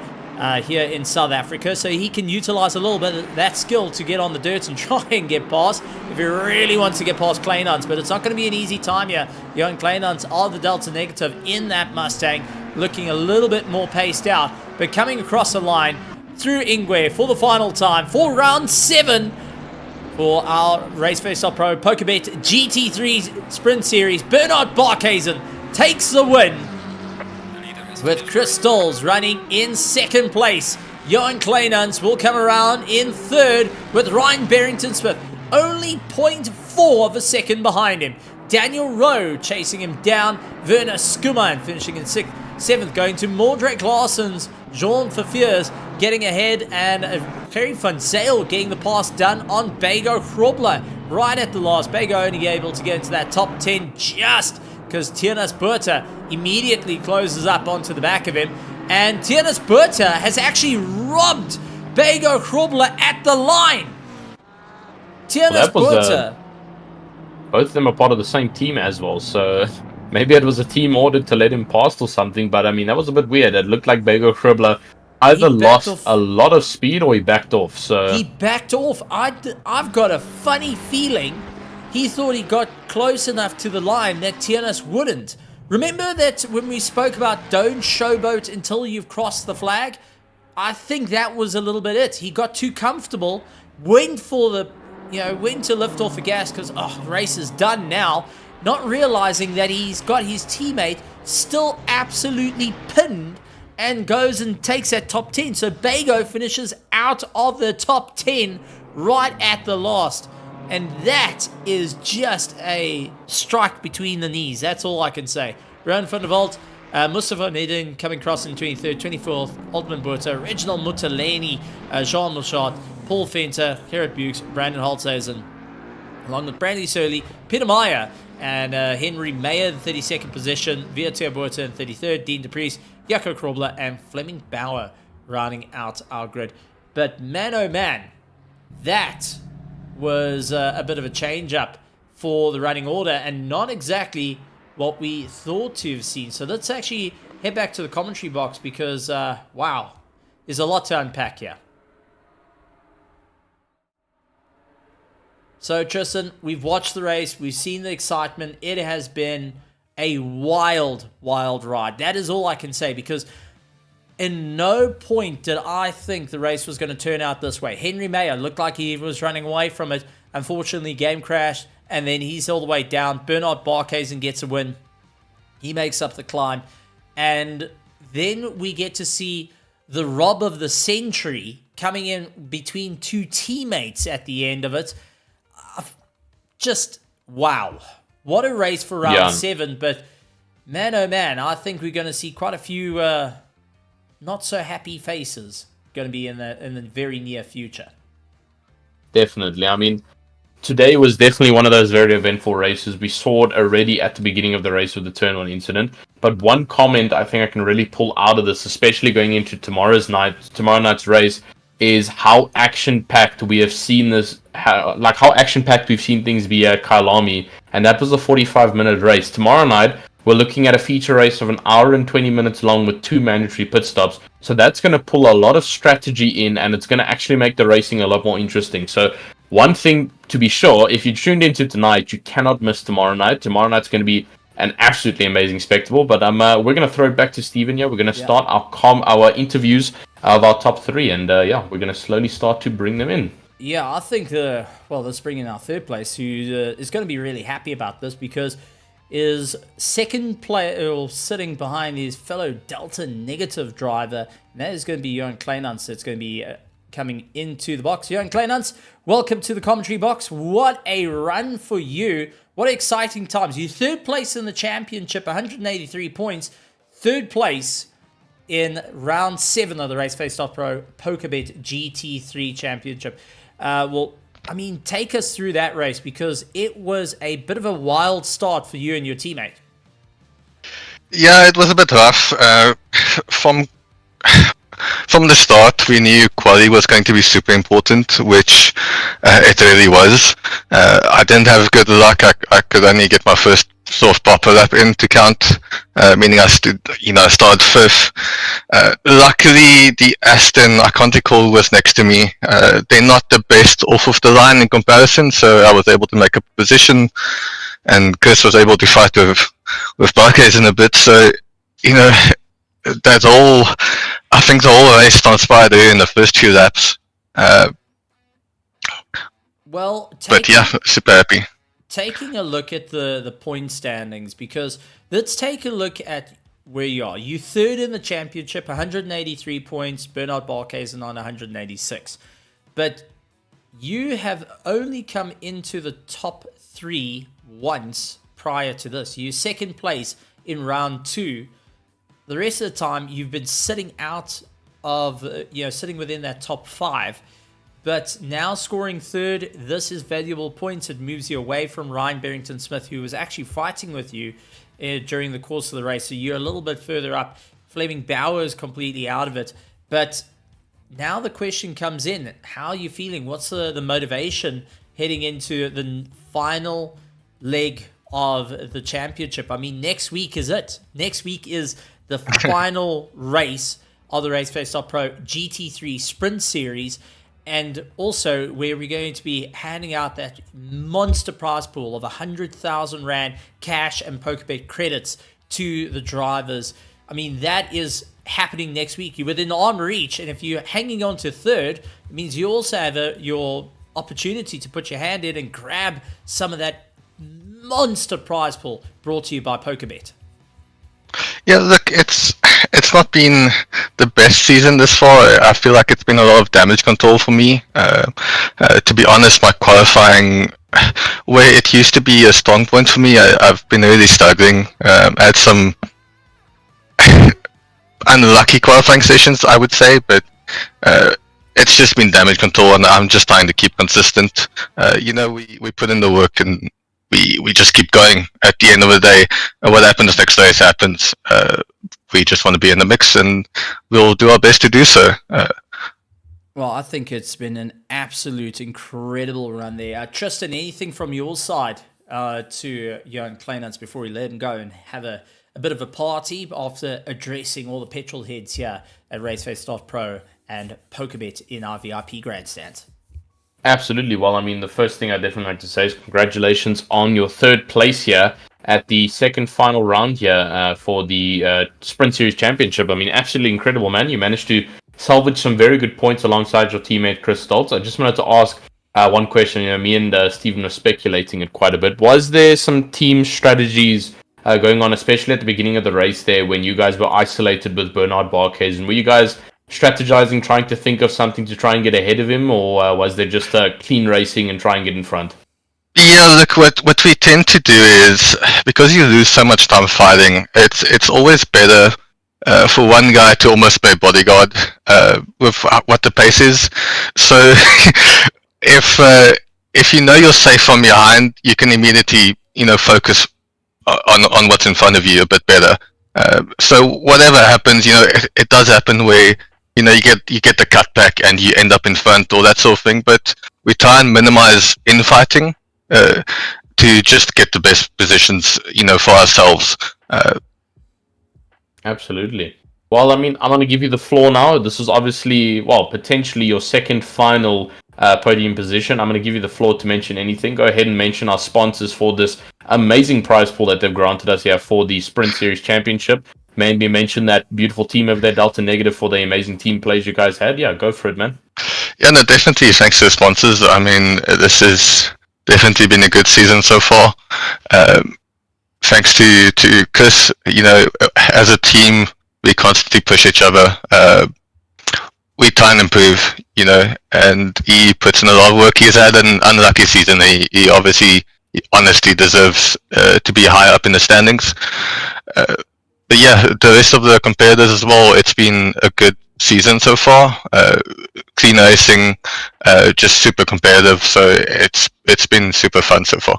here in South Africa, so he can utilize a little bit of that skill to get on the dirt and try and get past if he really wants to get past Kleinans. But it's not going to be an easy time here. Johan Kleinans are the Delta Negative in that Mustang, looking a little bit more paced out, but coming across the line through Ingwe for the final time for round 7 for our RaceFace.Pro PokerBet GT3 Sprint Series. Bernard Barkhuizen takes the win, with Chris Stolz running in second place. Johan Kleinans will come around in third, with Ryan Barrington-Smith only 0.4 of a second behind him. Daniel Rowe chasing him down. Werner Skuman finishing in seventh, going to Mordred Larson's Jean Verveers getting ahead, and Perry van Zale getting the pass done on Bego Krobler right at the last. Bego only able to get into that top 10 just because Tiernas Berta immediately closes up onto the back of him. And Tiernas Berta has actually robbed Bego Krobler at the line. Tiernas Berta. Both of them are part of the same team as well, so maybe it was a team ordered to let him past or something, but I mean, that was a bit weird. It looked like Bego Krobler either lost a lot of speed or he backed off. So he backed off. I've got a funny feeling he thought he got close enough to the line that Tiernas wouldn't. Remember that when we spoke about don't showboat until you've crossed the flag? I think that was a little bit it. He got too comfortable, went for the, went to lift off the gas because, the race is done now, not realizing that he's got his teammate still absolutely pinned and goes and takes that top 10. So Bego finishes out of the top 10 right at the last. And that is just a strike between the knees. That's all I can say. Rowan van der Walt, Mustafa Nedin coming across in 23rd, 24th, Altman Burta, Reginald Mutaleni, Jean Mulchard, Paul Fenter, Gerrit Bukes, Brandon Holtzhuizen, along with Brandy Surley, Peter Meyer, and Henry Mayer in 32nd position, Viateur Buerta in 33rd, Dean DePriest, Jaco Krobler, and Fleming Bauer rounding out our grid. But man, oh man, that was a bit of a change-up for the running order, and not exactly what we thought to have seen. So let's actually head back to the commentary box because, wow, there's a lot to unpack here. So, Tristan, we've watched the race. We've seen the excitement. It has been a wild, wild ride. That is all I can say, because in no point did I think the race was going to turn out this way. Henry Mayer looked like he was running away from it. Unfortunately, game crashed, and then he's all the way down. Bernard Barkhuizen gets a win. He makes up the climb. And then we get to see the rob of the century coming in between two teammates at the end of it. Just, wow. What a race for round 7. But, man, oh man, I think we're going to see quite a few not so happy faces going to be in the very near future. Definitely. I mean, today was definitely one of those very eventful races. We saw it already at the beginning of the race with the turn 1 incident. But one comment I think I can really pull out of this, especially going into tomorrow night's race, is how action-packed we have seen this, how action-packed we've seen things be at Kyalami, and that was a 45-minute race. Tomorrow night, we're looking at a feature race of an hour and 20 minutes long with 2 mandatory pit stops, so that's going to pull a lot of strategy in, and it's going to actually make the racing a lot more interesting. So one thing to be sure, if you tuned into tonight, you cannot miss tomorrow night. Tomorrow night's going to be an absolutely amazing spectacle, but we're going to throw it back to Steven here. We're going to start our interviews of our top 3, and we're going to slowly start to bring them in. Yeah, I think, let's bring in our third place, who is going to be really happy about this, because is second player sitting behind his fellow Delta negative driver, and that is going to be Johan Kleinans. That's going to be coming into the box. Johan Kleinans, welcome to the commentary box. What a run for you. What exciting times. You third place in the championship, 183 points. Third place in round 7 of the RaceFace.Pro PokerBet GT3 championship. Take us through that race, because it was a bit of a wild start for you and your teammate. Yeah, it was a bit rough. From the start, we knew quali was going to be super important, which it really was. I didn't have good luck. I could only get my first sort of proper lap in to count, meaning I started 5th. Luckily, the Aston, I can't recall, was next to me. They're not the best off of the line in comparison, so I was able to make a position, and Chris was able to fight with Barkhuizen a bit. So, that's all. I think the whole race transpired in the first few laps. But yeah, super happy. Taking a look at the point standings, because let's take a look at where you are. You third in the championship, 183 points. Bernard Barkhuizen on 186. But you have only come into the top 3 once prior to this. You're second place in round 2. The rest of the time, you've been sitting out of, sitting within that top 5. But now scoring third, this is valuable points. It moves you away from Ryan Barrington-Smith, who was actually fighting with you during the course of the race. So you're a little bit further up. Fleming Bauer is completely out of it. But now the question comes in. How are you feeling? What's the motivation heading into the final leg of the championship? I mean, next week is it. Next week is the final race of the RaceFace.Pro GT3 Sprint Series, and also where we're going to be handing out that monster prize pool of 100,000 Rand cash and PokerBet credits to the drivers. I mean, that is happening next week. You're within arm reach, and if you're hanging on to third, it means you also have your opportunity to put your hand in and grab some of that monster prize pool brought to you by PokerBet. Yeah, look, it's not been the best season this far. I feel like it's been a lot of damage control for me. To be honest, my qualifying, where it used to be a strong point for me, I've been really struggling. I had some unlucky qualifying sessions, I would say, but it's just been damage control, and I'm just trying to keep consistent. We put in the work, and we just keep going. At the end of the day, what happens next race happens. We just want to be in the mix, and we'll do our best to do so. Well, I think it's been an absolute incredible run there. Tristan, anything from your side to Johan Kleinans before we let him go and have a bit of a party after addressing all the petrol heads here at RaceFace.Pro and PokerBet in our VIP grandstands? Absolutely. Well, I mean, the first thing I definitely like to say is congratulations on your third place here at the second final round here for the Sprint Series Championship. I mean, absolutely incredible, man. You managed to salvage some very good points alongside your teammate Chris Stoltz. I just wanted to ask one question. Me and Stephen were speculating it quite a bit. Was there some team strategies going on, especially at the beginning of the race there when you guys were isolated with Bernard Barquez? And were you guys strategizing, trying to think of something to try and get ahead of him, or was there just clean racing and try and get in front? Yeah, look, what we tend to do is, because you lose so much time fighting, it's always better for one guy to almost play bodyguard with what the pace is. So if you know you're safe from behind, you can immediately focus on what's in front of you a bit better. So whatever happens, it does happen where you get the cutback and you end up in front, or that sort of thing. But we try and minimize infighting to just get the best positions, for ourselves. Absolutely. Well, I mean, I'm going to give you the floor now. This is obviously, potentially your second final podium position. I'm going to give you the floor to mention anything. Go ahead and mention our sponsors for this amazing prize pool that they've granted us here for the Sprint Series Championship. Maybe mention that beautiful team over there, Delta Negative, for the amazing team plays you guys had. Yeah, go for it, man. Yeah, no, definitely. Thanks to the sponsors. I mean, this has definitely been a good season so far. Thanks to Chris. As a team, we constantly push each other. We try and improve, and he puts in a lot of work. He's had an unlucky season. He obviously, honestly deserves to be higher up in the standings. But yeah, the rest of the competitors as well, it's been a good season so far. Clean racing, just super competitive. So it's been super fun so far.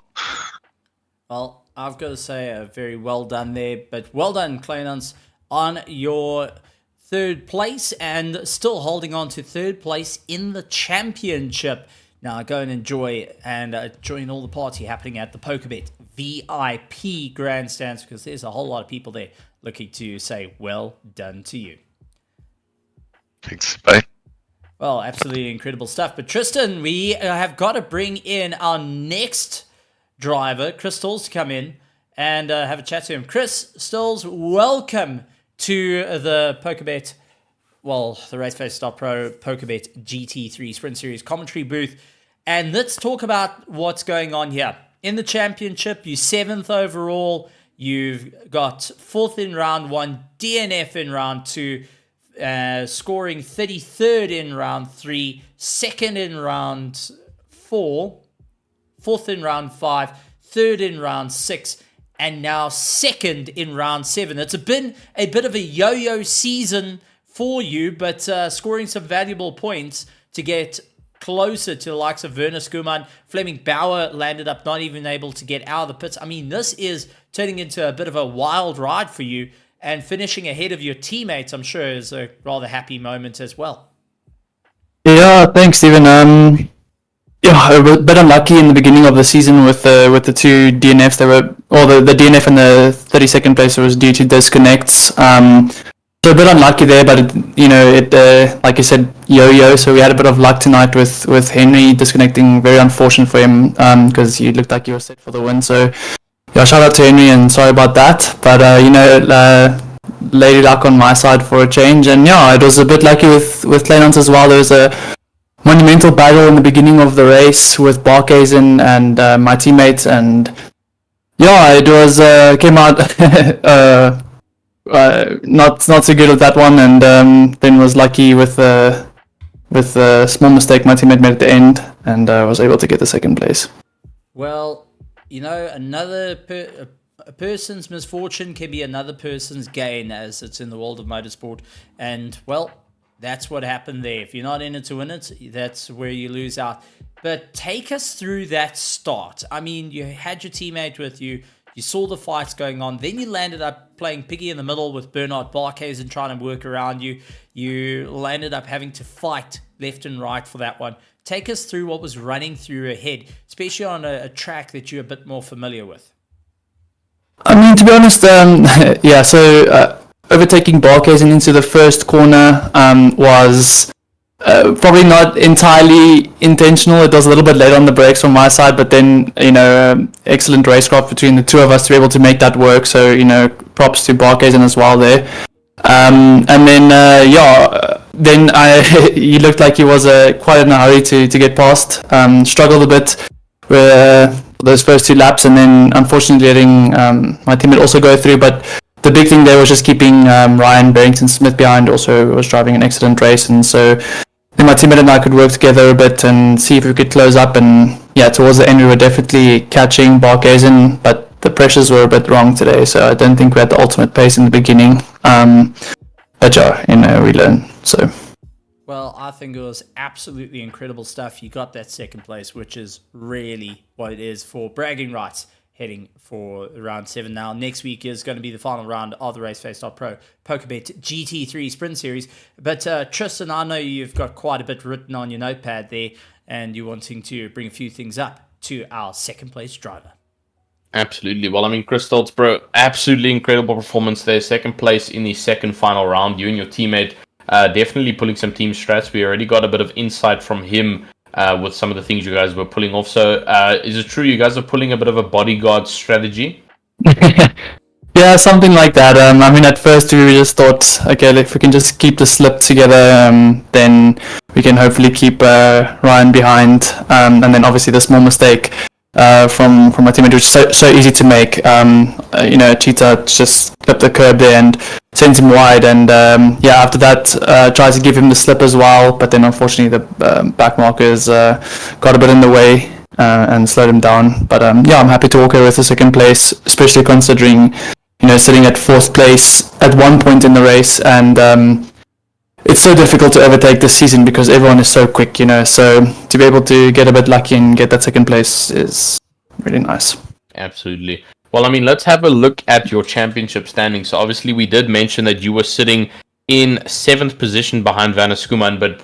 Well, I've got to say, very well done there. But well done, Kleinans, on your third place and still holding on to third place in the championship. Now go and enjoy and join all the party happening at the PokerBet VIP grandstands, because there's a whole lot of people there looking to say well done to you. Thanks. Bye. Well, absolutely incredible stuff. But Tristan, we have got to bring in our next driver, Chris Stalls, to come in and have a chat to him. Chris Stalls, welcome to the PokerBet, the RaceFace.Pro PokerBet GT3 Sprint Series commentary booth. And let's talk about what's going on here. In the championship, you're 7th overall. You've got 4th in round 1, DNF in round 2, scoring 33rd in round 3, 2nd in round 4, 4th in round 5, 3rd in round 6, and now 2nd in round 7. It's been a bit of a yo-yo season for you, but scoring some valuable points to get closer to the likes of Werner Skuman. Fleming Bauer landed up not even able to get out of the pits. I mean, this is turning into a bit of a wild ride for you, and finishing ahead of your teammates, I'm sure, is a rather happy moment as well. Yeah, thanks, Stephen. A bit unlucky in the beginning of the season with the two DNFs. The DNF in the 32nd place was due to disconnects. So a bit unlucky there, but it like you said, yo-yo. So we had a bit of luck tonight with Henry disconnecting. Very unfortunate for him because he looked like he was set for the win. So yeah, shout out to Henry and sorry about that. But lady luck on my side for a change. And yeah, it was a bit lucky with Kleinans as well. There was a monumental battle in the beginning of the race with Barquez and my teammates, and yeah, it was came out. Not so good at that one, and then was lucky with a small mistake my teammate made at the end, and was able to get the 2nd place. Well, a person's misfortune can be another person's gain, as it's in the world of motorsport. And well, That's what happened there. If you're not in it to win it, that's where you lose out. But take us through that start. I mean, you had your teammate with you. You saw the fights going on. Then you landed up playing piggy in the middle with Bernard Barkhuizen and trying to work around you. You landed up having to fight left and right for that one. Take us through what was running through your head, especially on a track that you're a bit more familiar with. I mean, to be honest, overtaking Barkhuizen into the first corner was probably not entirely intentional. It was a little bit late on the brakes from my side, but then, excellent racecraft between the two of us to be able to make that work. So, props to Barkhuizen as well there. He looked like he was quite in a hurry to get past. Struggled a bit with those first 2 laps, and then unfortunately letting my teammate also go through. But the big thing there was just keeping Ryan Barrington-Smith behind. Also was driving an excellent race, and so then my teammate and I could work together a bit and see if we could close up. And yeah, towards the end we were definitely catching Barkhuizen, but the pressures were a bit wrong today, so I don't think we had the ultimate pace in the beginning. But yeah, we learn. So. Well, I think it was absolutely incredible stuff. You got that second place, which is really what it is for bragging rights heading for round 7 now. Next week is going to be the final round of the RaceFace.Pro PokerBet GT3 Sprint Series. But Tristan, I know you've got quite a bit written on your notepad there, and you're wanting to bring a few things up to our second place driver. Absolutely. Well, I mean, Chris Stoltz, bro, absolutely incredible performance there. Second place in the second final round. You and your teammate definitely pulling some team strats. We already got a bit of insight from him with some of the things you guys were pulling off. So is it true you guys are pulling a bit of a bodyguard strategy? Yeah, something like that. I mean, at first we just thought, okay, if we can just keep the slip together, then we can hopefully keep Ryan behind. And then obviously the small mistake from my teammate, which is so easy to make. Cheetah just clipped the curb there and sent him wide. And after that, tried to give him the slip as well. But then unfortunately the back markers got a bit in the way and slowed him down. But I'm happy to walk away with the second place, especially considering sitting at 4th place at one point in the race. And it's so difficult to overtake this season because everyone is so quick, so to be able to get a bit lucky and get that second place is really nice. Absolutely. Well, I mean, let's have a look at your championship standings. So obviously we did mention that you were sitting in 7th position behind Vanus Skuman, but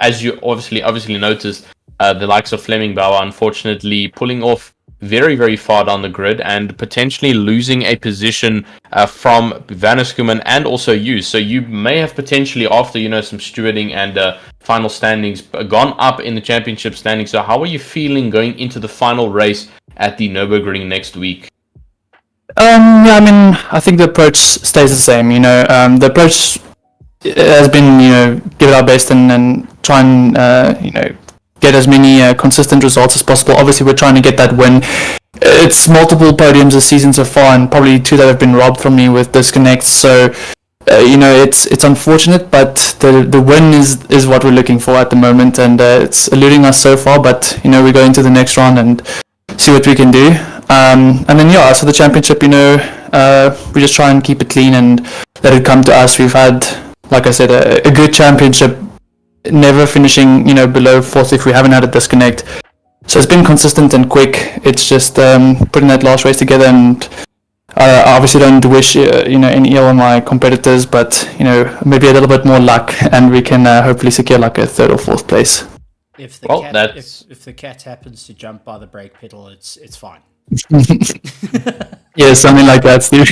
as you obviously noticed, the likes of Fleming Bauer unfortunately pulling off very, very far down the grid and potentially losing a position from Vanus Skuman and also you. So you may have potentially, after some stewarding and final standings, gone up in the championship standings. So how are you feeling going into the final race at the Nürburgring next week? I think the approach stays the same. The approach has been give it our best and try and get as many consistent results as possible. Obviously, we're trying to get that win. It's multiple podiums this season so far, and probably 2 that have been robbed from me with disconnects. So, it's unfortunate, but the win is what we're looking for at the moment, and it's eluding us so far. But we go into the next round and see what we can do. And then so the championship, we just try and keep it clean and let it come to us. We've had, like I said, a good championship. Never finishing, below 4th if we haven't had a disconnect. So it's been consistent and quick. It's just putting that last race together, and I obviously don't wish any ill on my competitors, but maybe a little bit more luck, and we can hopefully secure like a 3rd or 4th place. If the cat happens to jump by the brake pedal, it's fine. Yeah, something like that, Steve.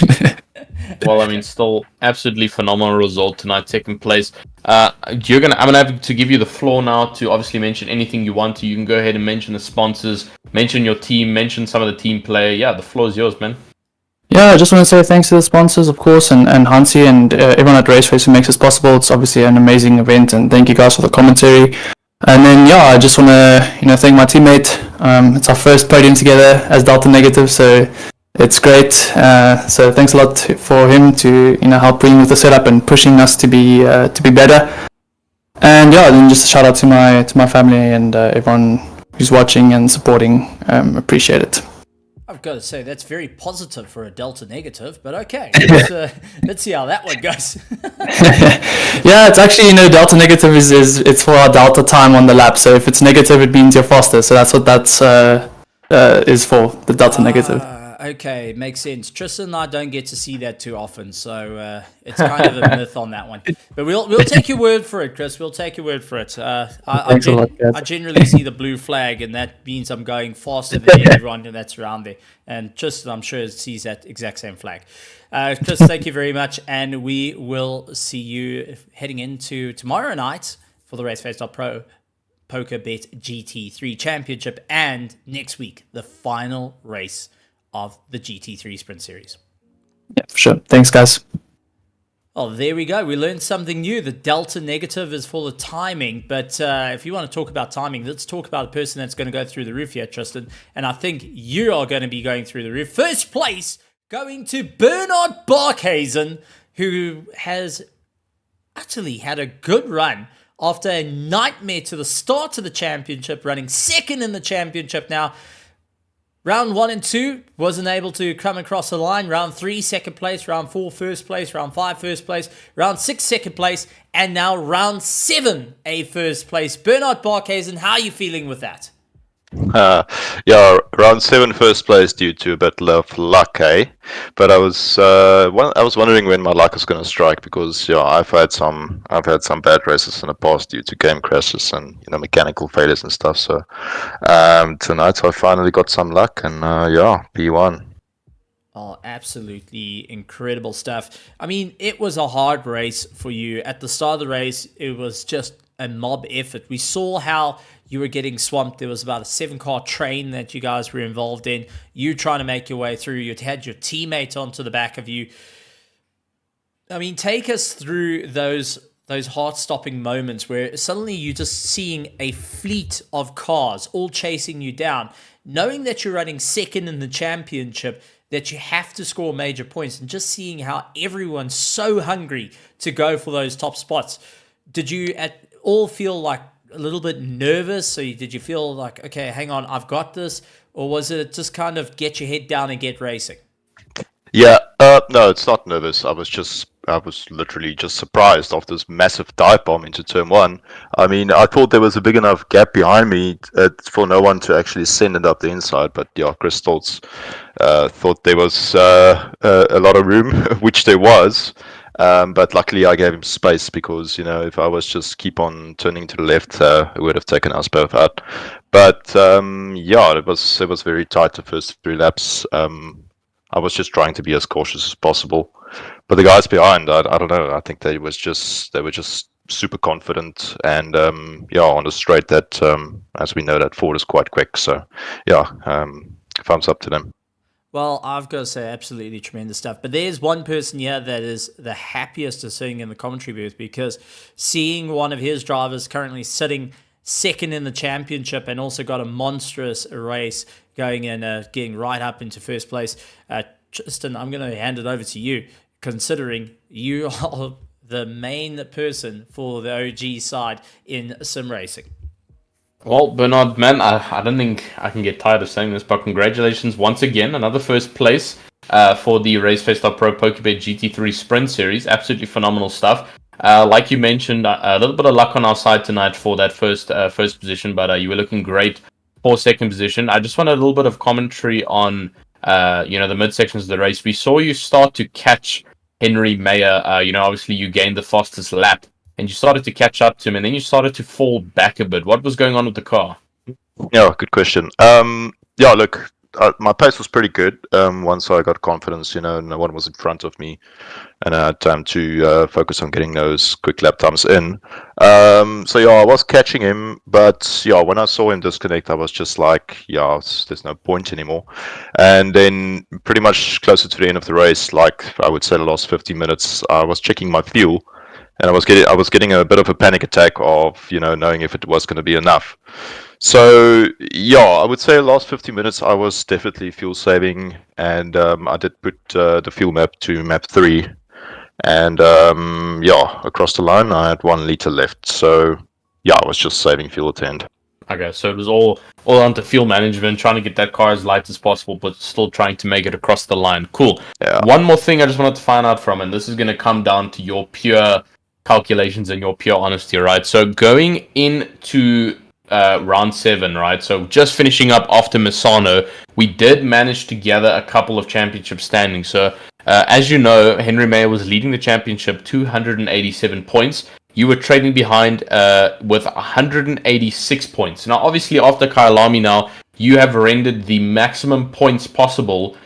Well, I mean, still absolutely phenomenal result tonight, second place. I'm gonna have to give you the floor now to obviously mention anything you want to. You can go ahead and mention the sponsors, mention your team, mention some of the team play. Yeah, the floor is yours, man. Yeah, I just want to say thanks to the sponsors, of course, and Hansi and everyone at RaceFace who makes this possible. It's obviously an amazing event, and thank you guys for the commentary. And then I just want to thank my teammate. It's our first podium together as Delta Negative, so it's great. So thanks a lot for him to help bring with the setup and pushing us to be better. And then just a shout out to my family and everyone who's watching and supporting. Appreciate it. I've got to say that's very positive for a delta negative, but okay, let's see how that one goes. Yeah, it's actually, delta negative is it's for our delta time on the lap. So if it's negative, it means you're faster. So that's what that's is for, the delta negative. Okay, makes sense. Tristan and I don't get to see that too often, so it's kind of a myth on that one. But we'll take your word for it, Chris. We'll take your word for it. I generally see the blue flag, and that means I'm going faster than everyone that's around there. And Tristan, I'm sure, sees that exact same flag. Chris, thank you very much, and we will see you heading into tomorrow night for the RaceFace.Pro PokerBet GT3 Championship, and next week, the final race of the GT3 Sprint Series. Yeah, for sure. Thanks, guys. Oh, there we go. We learned something new. The delta negative is for the timing. But if you want to talk about timing, let's talk about a person that's going to go through the roof here, Tristan. And I think you are going to be going through the roof. First place going to Bernard Barkhuizen, who has actually had a good run after a nightmare to the start of the championship, running second in the championship now. Round 1 and 2 wasn't able to come across the line. Round 3, second place. Round 4, first place. Round 5, first place. Round 6, second place. And now round 7, a first place. Bernard Barkhuizen, how are you feeling with that? Yeah, round 7 first place due to a bit of luck, eh? But I was wondering when my luck was going to strike, because I've had some bad races in the past due to game crashes and mechanical failures and stuff. So tonight I finally got some luck, and P1. Oh, absolutely incredible stuff. I mean, it was a hard race for you. At the start of the race, it was just a mob effort. We saw how you were getting swamped. There was about a 7-car train that you guys were involved in. You trying to make your way through. You had your teammate onto the back of you. I mean, take us through those heart-stopping moments where suddenly you're just seeing a fleet of cars all chasing you down, knowing that you're running second in the championship, that you have to score major points, and just seeing how everyone's so hungry to go for those top spots. Did you at all feel like a little bit nervous? So did you feel like, okay, hang on, I've got this? Or was it just kind of get your head down and get racing? Yeah, no, it's not nervous. I was literally just surprised of this massive dive bomb into turn 1. I mean, I thought there was a big enough gap behind me for no one to actually send it up the inside. But Chris Stoltz thought there was a lot of room, which there was. But luckily I gave him space, because if I was just keep on turning to the left, it would have taken us both out. But it was very tight the first 3 laps. I was just trying to be as cautious as possible. But the guys behind, I don't know. I think they were just super confident, and on the straight that, as we know, that Ford is quite quick. So thumbs up to them. Well, I've got to say, absolutely tremendous stuff. But there's one person here that is the happiest of sitting in the commentary booth, because seeing one of his drivers currently sitting second in the championship and also got a monstrous race going and getting right up into first place. Tristan, I'm going to hand it over to you, considering you are the main person for the OG side in sim racing. Well, Bernard, man, I don't think I can get tired of saying this, but congratulations once again. Another first place for the RaceFace.Pro PokerBet GT3 Sprint Series. Absolutely phenomenal stuff. Like you mentioned, a little bit of luck on our side tonight for that first position, but you were looking great for second position. I just want a little bit of commentary on the midsections of the race. We saw you start to catch Henry Mayer. Obviously you gained the fastest lap, and you started to catch up to him, and then you started to fall back a bit. What was going on with the car? Yeah, good question. Look, my pace was pretty good once I got confidence. No one was in front of me, and I had time to focus on getting those quick lap times in. I was catching him, but when I saw him disconnect, I was just like, there's no point anymore. And then pretty much closer to the end of the race, like I would say the last 50 minutes, I was checking my fuel. And I was getting a bit of a panic attack of, knowing if it was going to be enough. So, I would say the last 50 minutes I was definitely fuel saving, and I did put the fuel map to map 3. And, across the line I had 1 liter left. So, I was just saving fuel at the end. Okay, so it was all onto field management, trying to get that car as light as possible, but still trying to make it across the line. Cool. Yeah. One more thing I just wanted to find out from, and this is going to come down to your pure calculations and your pure honesty, right? So going into round 7, right? So just finishing up after Misano, we did manage to gather a couple of championship standings. So as you know, Henry Mayer was leading the championship, 287 points. You were trading behind with 186 points. Now, obviously, after Kyalami now, you have rendered the maximum points possible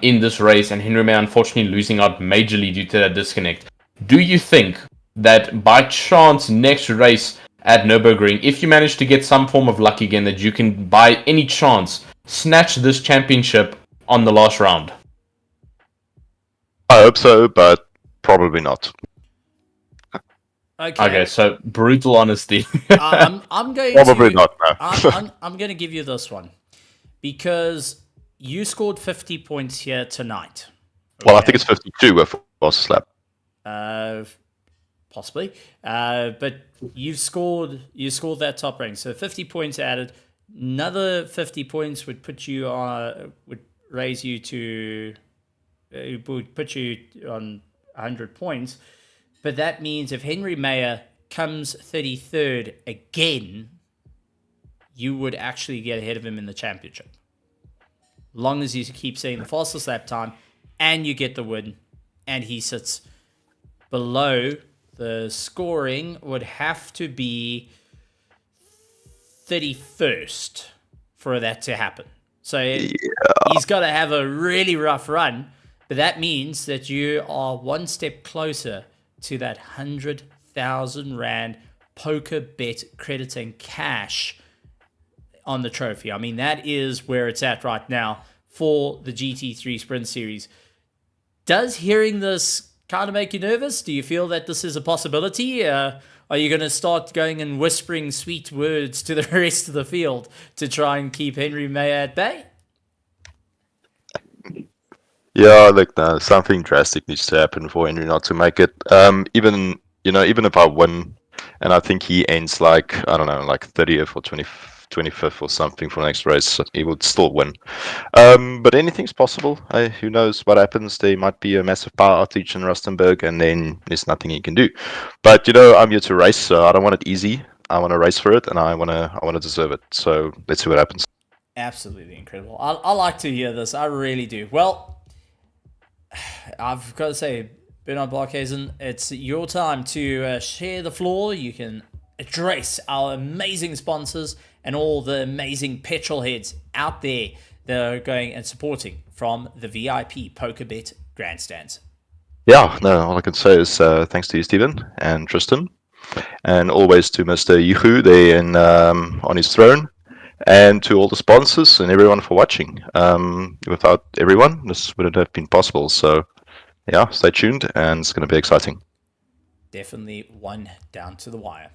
in this race, and Henry Mayer unfortunately losing out majorly due to that disconnect. Do you think that by chance next race at Nürburgring, if you manage to get some form of luck again, that you can by any chance snatch this championship on the last round? I hope so, but probably not. Okay, so brutal honesty. I'm going Probably to, not, no. I'm going to give you this one because you scored 50 points here tonight. Well, I think it's 52 with Boss Slap. Possibly, but you scored that top rank, so 50 points added. Another 50 points would put you on, would raise you to, would put you on 100 points. But that means if Henry Mayer comes 33rd again, you would actually get ahead of him in the championship. Long as you keep saying the fastest lap time and you get the win, and he sits below, the scoring would have to be 31st for that to happen. So he's got to have a really rough run, but that means that you are one step closer to that 100,000 Rand PokerBet credit and cash on the trophy. I mean, that is where it's at right now for the GT3 Sprint Series. Does hearing this kind of make you nervous? Do you feel that this is a possibility? Are you going to start going and whispering sweet words to the rest of the field to try and keep Henry Mayer at bay? Yeah, like no, something drastic needs to happen for Henry not to make it. Even if I win, and I think he ends like 30th or 25th or something for the next race, he would still win. But anything's possible. Who knows what happens? There might be a massive power outage in Rustenburg, and then there's nothing he can do. But I'm here to race, so I don't want it easy. I want to race for it, and I want to deserve it. So let's see what happens. Absolutely incredible. I like to hear this. I really do. Well, I've got to say, Bernard Barkhuizen, it's your time to share the floor. You can address our amazing sponsors and all the amazing petrol heads out there that are going and supporting from the VIP PokerBet grandstands. Yeah, no, all I can say is thanks to you, Stephen and Tristan, and always to Mr. Yuhu there on his throne, and to all the sponsors and everyone for watching. Without everyone, this wouldn't have been possible. So, yeah, stay tuned, and it's going to be exciting. Definitely one down to the wire.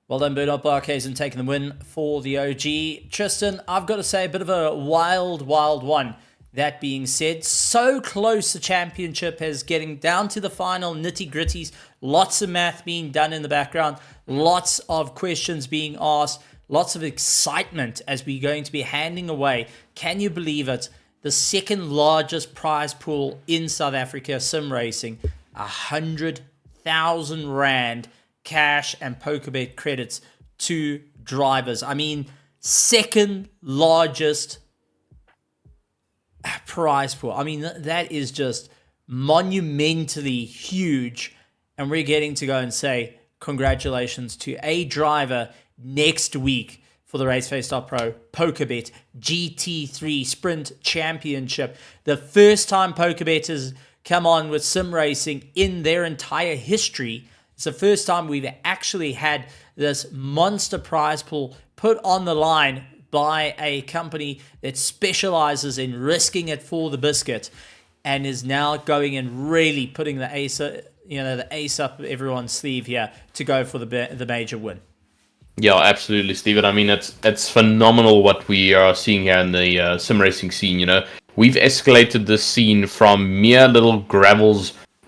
Well done, Bernard Barkhuizen, taking the win for the OG. Tristan, I've got to say, a bit of a wild one. That being said, so close the championship is getting down to the final nitty-gritties. Lots of math being done in the background. Lots of questions being asked. Lots of excitement as we're going to be handing away, can you believe it, the second largest prize pool in South Africa, sim racing, 100,000 Rand cash and PokerBet credits to drivers. I mean, second largest prize pool. I mean, that is just monumentally huge. And we're getting to go and say congratulations to a driver next week for the RaceFace.Pro PokerBet GT3 Sprint Championship. The first time PokerBet has come on with sim racing in their entire history. It's the first time we've actually had this monster prize pool put on the line by a company that specializes in risking it for the biscuit and is now going and really putting the ace up everyone's sleeve here to go for the major win. Yeah, absolutely, Steven. I mean, it's phenomenal what we are seeing here in the sim racing scene. We've escalated this scene from mere little gravel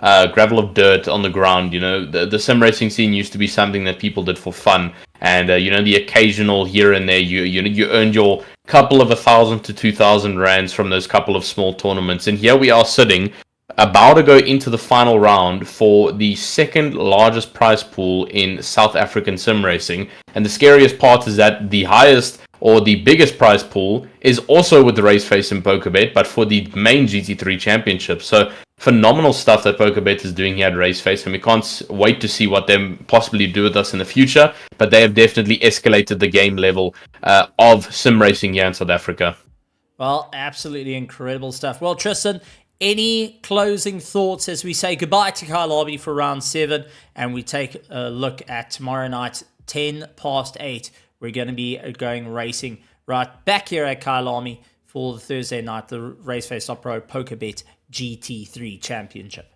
of dirt on the ground. The sim racing scene used to be something that people did for fun, and the occasional here and there, you earned your couple of 1,000 to 2,000 rands from those couple of small tournaments. And here we are sitting, about to go into the final round for the second largest prize pool in South African sim racing. And the scariest part is that the highest or the biggest prize pool is also with the RaceFace and PokerBet, but for the main GT3 championship. So phenomenal stuff that PokerBet is doing here at RaceFace, and we can't wait to see what they possibly do with us in the future. But they have definitely escalated the game level of sim racing here in South Africa. Well, absolutely incredible stuff. Well, Tristan, any closing thoughts as we say goodbye to Kyalami for round 7 and we take a look at tomorrow night, 8:10? We're going to be going racing right back here at Kyalami for the Thursday night, the RaceFace.Pro PokerBet GT3 Championship.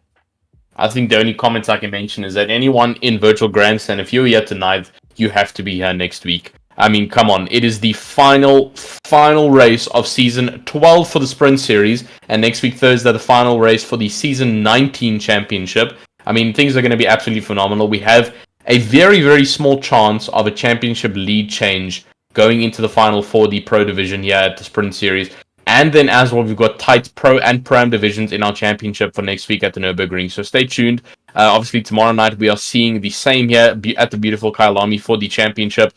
I think the only comments I can mention is that anyone in Virtual Grandstand, if you're here tonight, you have to be here next week. I mean, come on. It is the final race of Season 12 for the Sprint Series. And next week, Thursday, the final race for the Season 19 Championship. I mean, things are going to be absolutely phenomenal. We have a very, very small chance of a championship lead change going into the final for the Pro Division here at the Sprint Series. And then as well, we've got tight Pro and Pro-Am divisions in our championship for next week at the Nürburgring. So stay tuned. Obviously, tomorrow night, we are seeing the same here at the beautiful Kyalami for the championship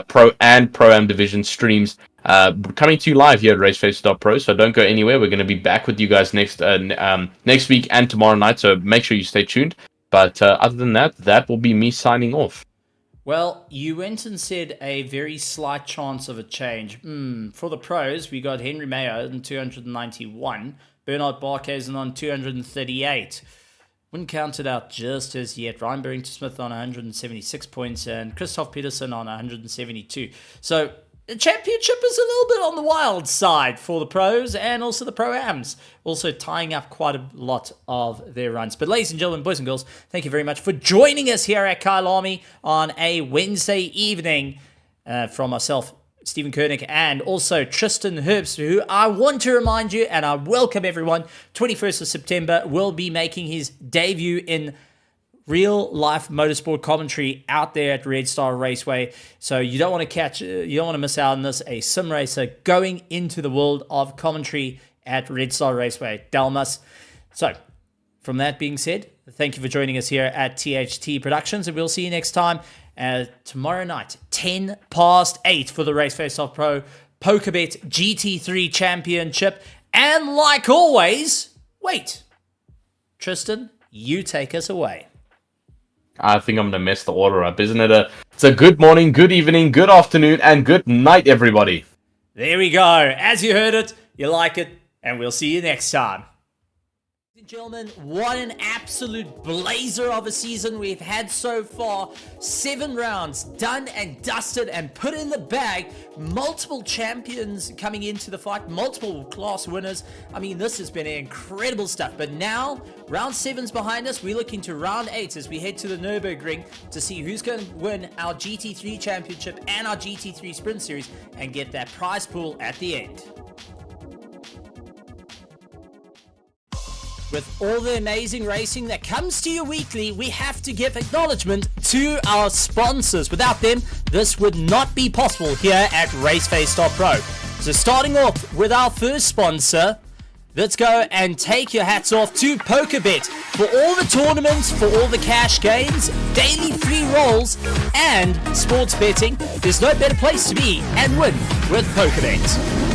Pro and Pro-Am division streams coming to you live here at RaceFace.Pro. So don't go anywhere. We're going to be back with you guys next week and tomorrow night. So make sure you stay tuned. But other than that, that will be me signing off. Well, you went and said a very slight chance of a change. For the pros, we got Henry Mayo on 291, Bernard Barkhuizen on 238. Wouldn't count it out just as yet. Ryan Barrington-Smith on 176 points and Christoph Peterson on 172. So the championship is a little bit on the wild side for the pros and also the pro-ams, also tying up quite a lot of their runs. But ladies and gentlemen, boys and girls, thank you very much for joining us here at Kyalami on a Wednesday evening from myself, Stephen Koenig, and also Tristan Herbst, who I want to remind you, and I welcome everyone, 21st of September will be making his debut in real life motorsport commentary out there at Red Star Raceway. So you don't want to miss out on this. A sim racer going into the world of commentary at Red Star Raceway, Dalmas. So from that being said, thank you for joining us here at THT Productions, and we'll see you next time tomorrow night, 8:10 for the RaceFace.Pro PokerBet GT3 Championship. And like always, wait, Tristan, you take us away. I think I'm going to mess the order up, isn't it? It's a good morning, good evening, good afternoon, and good night, everybody. There we go. As you heard it, you like it, and we'll see you next time. Ladies and gentlemen, what an absolute blazer of a season we've had so far. 7 rounds done and dusted and put in the bag. Multiple champions coming into the fight, multiple class winners. I mean, this has been incredible stuff. But now, round 7's behind us. We're looking to round 8 as we head to the Nürburgring to see who's going to win our GT3 Championship and our GT3 Sprint Series and get that prize pool at the end. With all the amazing racing that comes to you weekly, we have to give acknowledgement to our sponsors. Without them, this would not be possible here at RaceFace.Pro. So starting off with our first sponsor, let's go and take your hats off to PokerBet. For all the tournaments, for all the cash games, daily free rolls, and sports betting, there's no better place to be and win with PokerBet.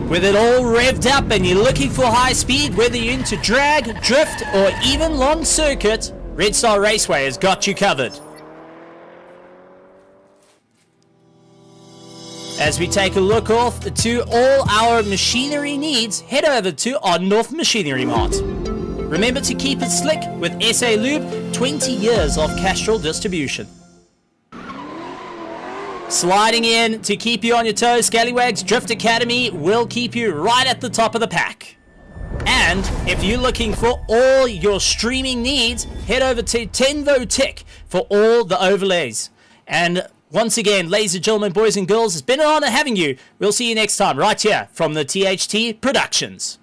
With it all revved up and you're looking for high speed, whether you're into drag, drift, or even long circuit, Red Star Raceway has got you covered. As we take a look off to all our machinery needs, head over to Oddendorf Machinery Mart. Remember to keep it slick with SA Lube, 20 years of Castrol distribution. Sliding in to keep you on your toes, Scallywags Drift Academy will keep you right at the top of the pack. And if you're looking for all your streaming needs, head over to Tenvo Tech for all the overlays. And once again, ladies and gentlemen, boys and girls, it's been an honor having you. We'll see you next time right here from the THT Productions.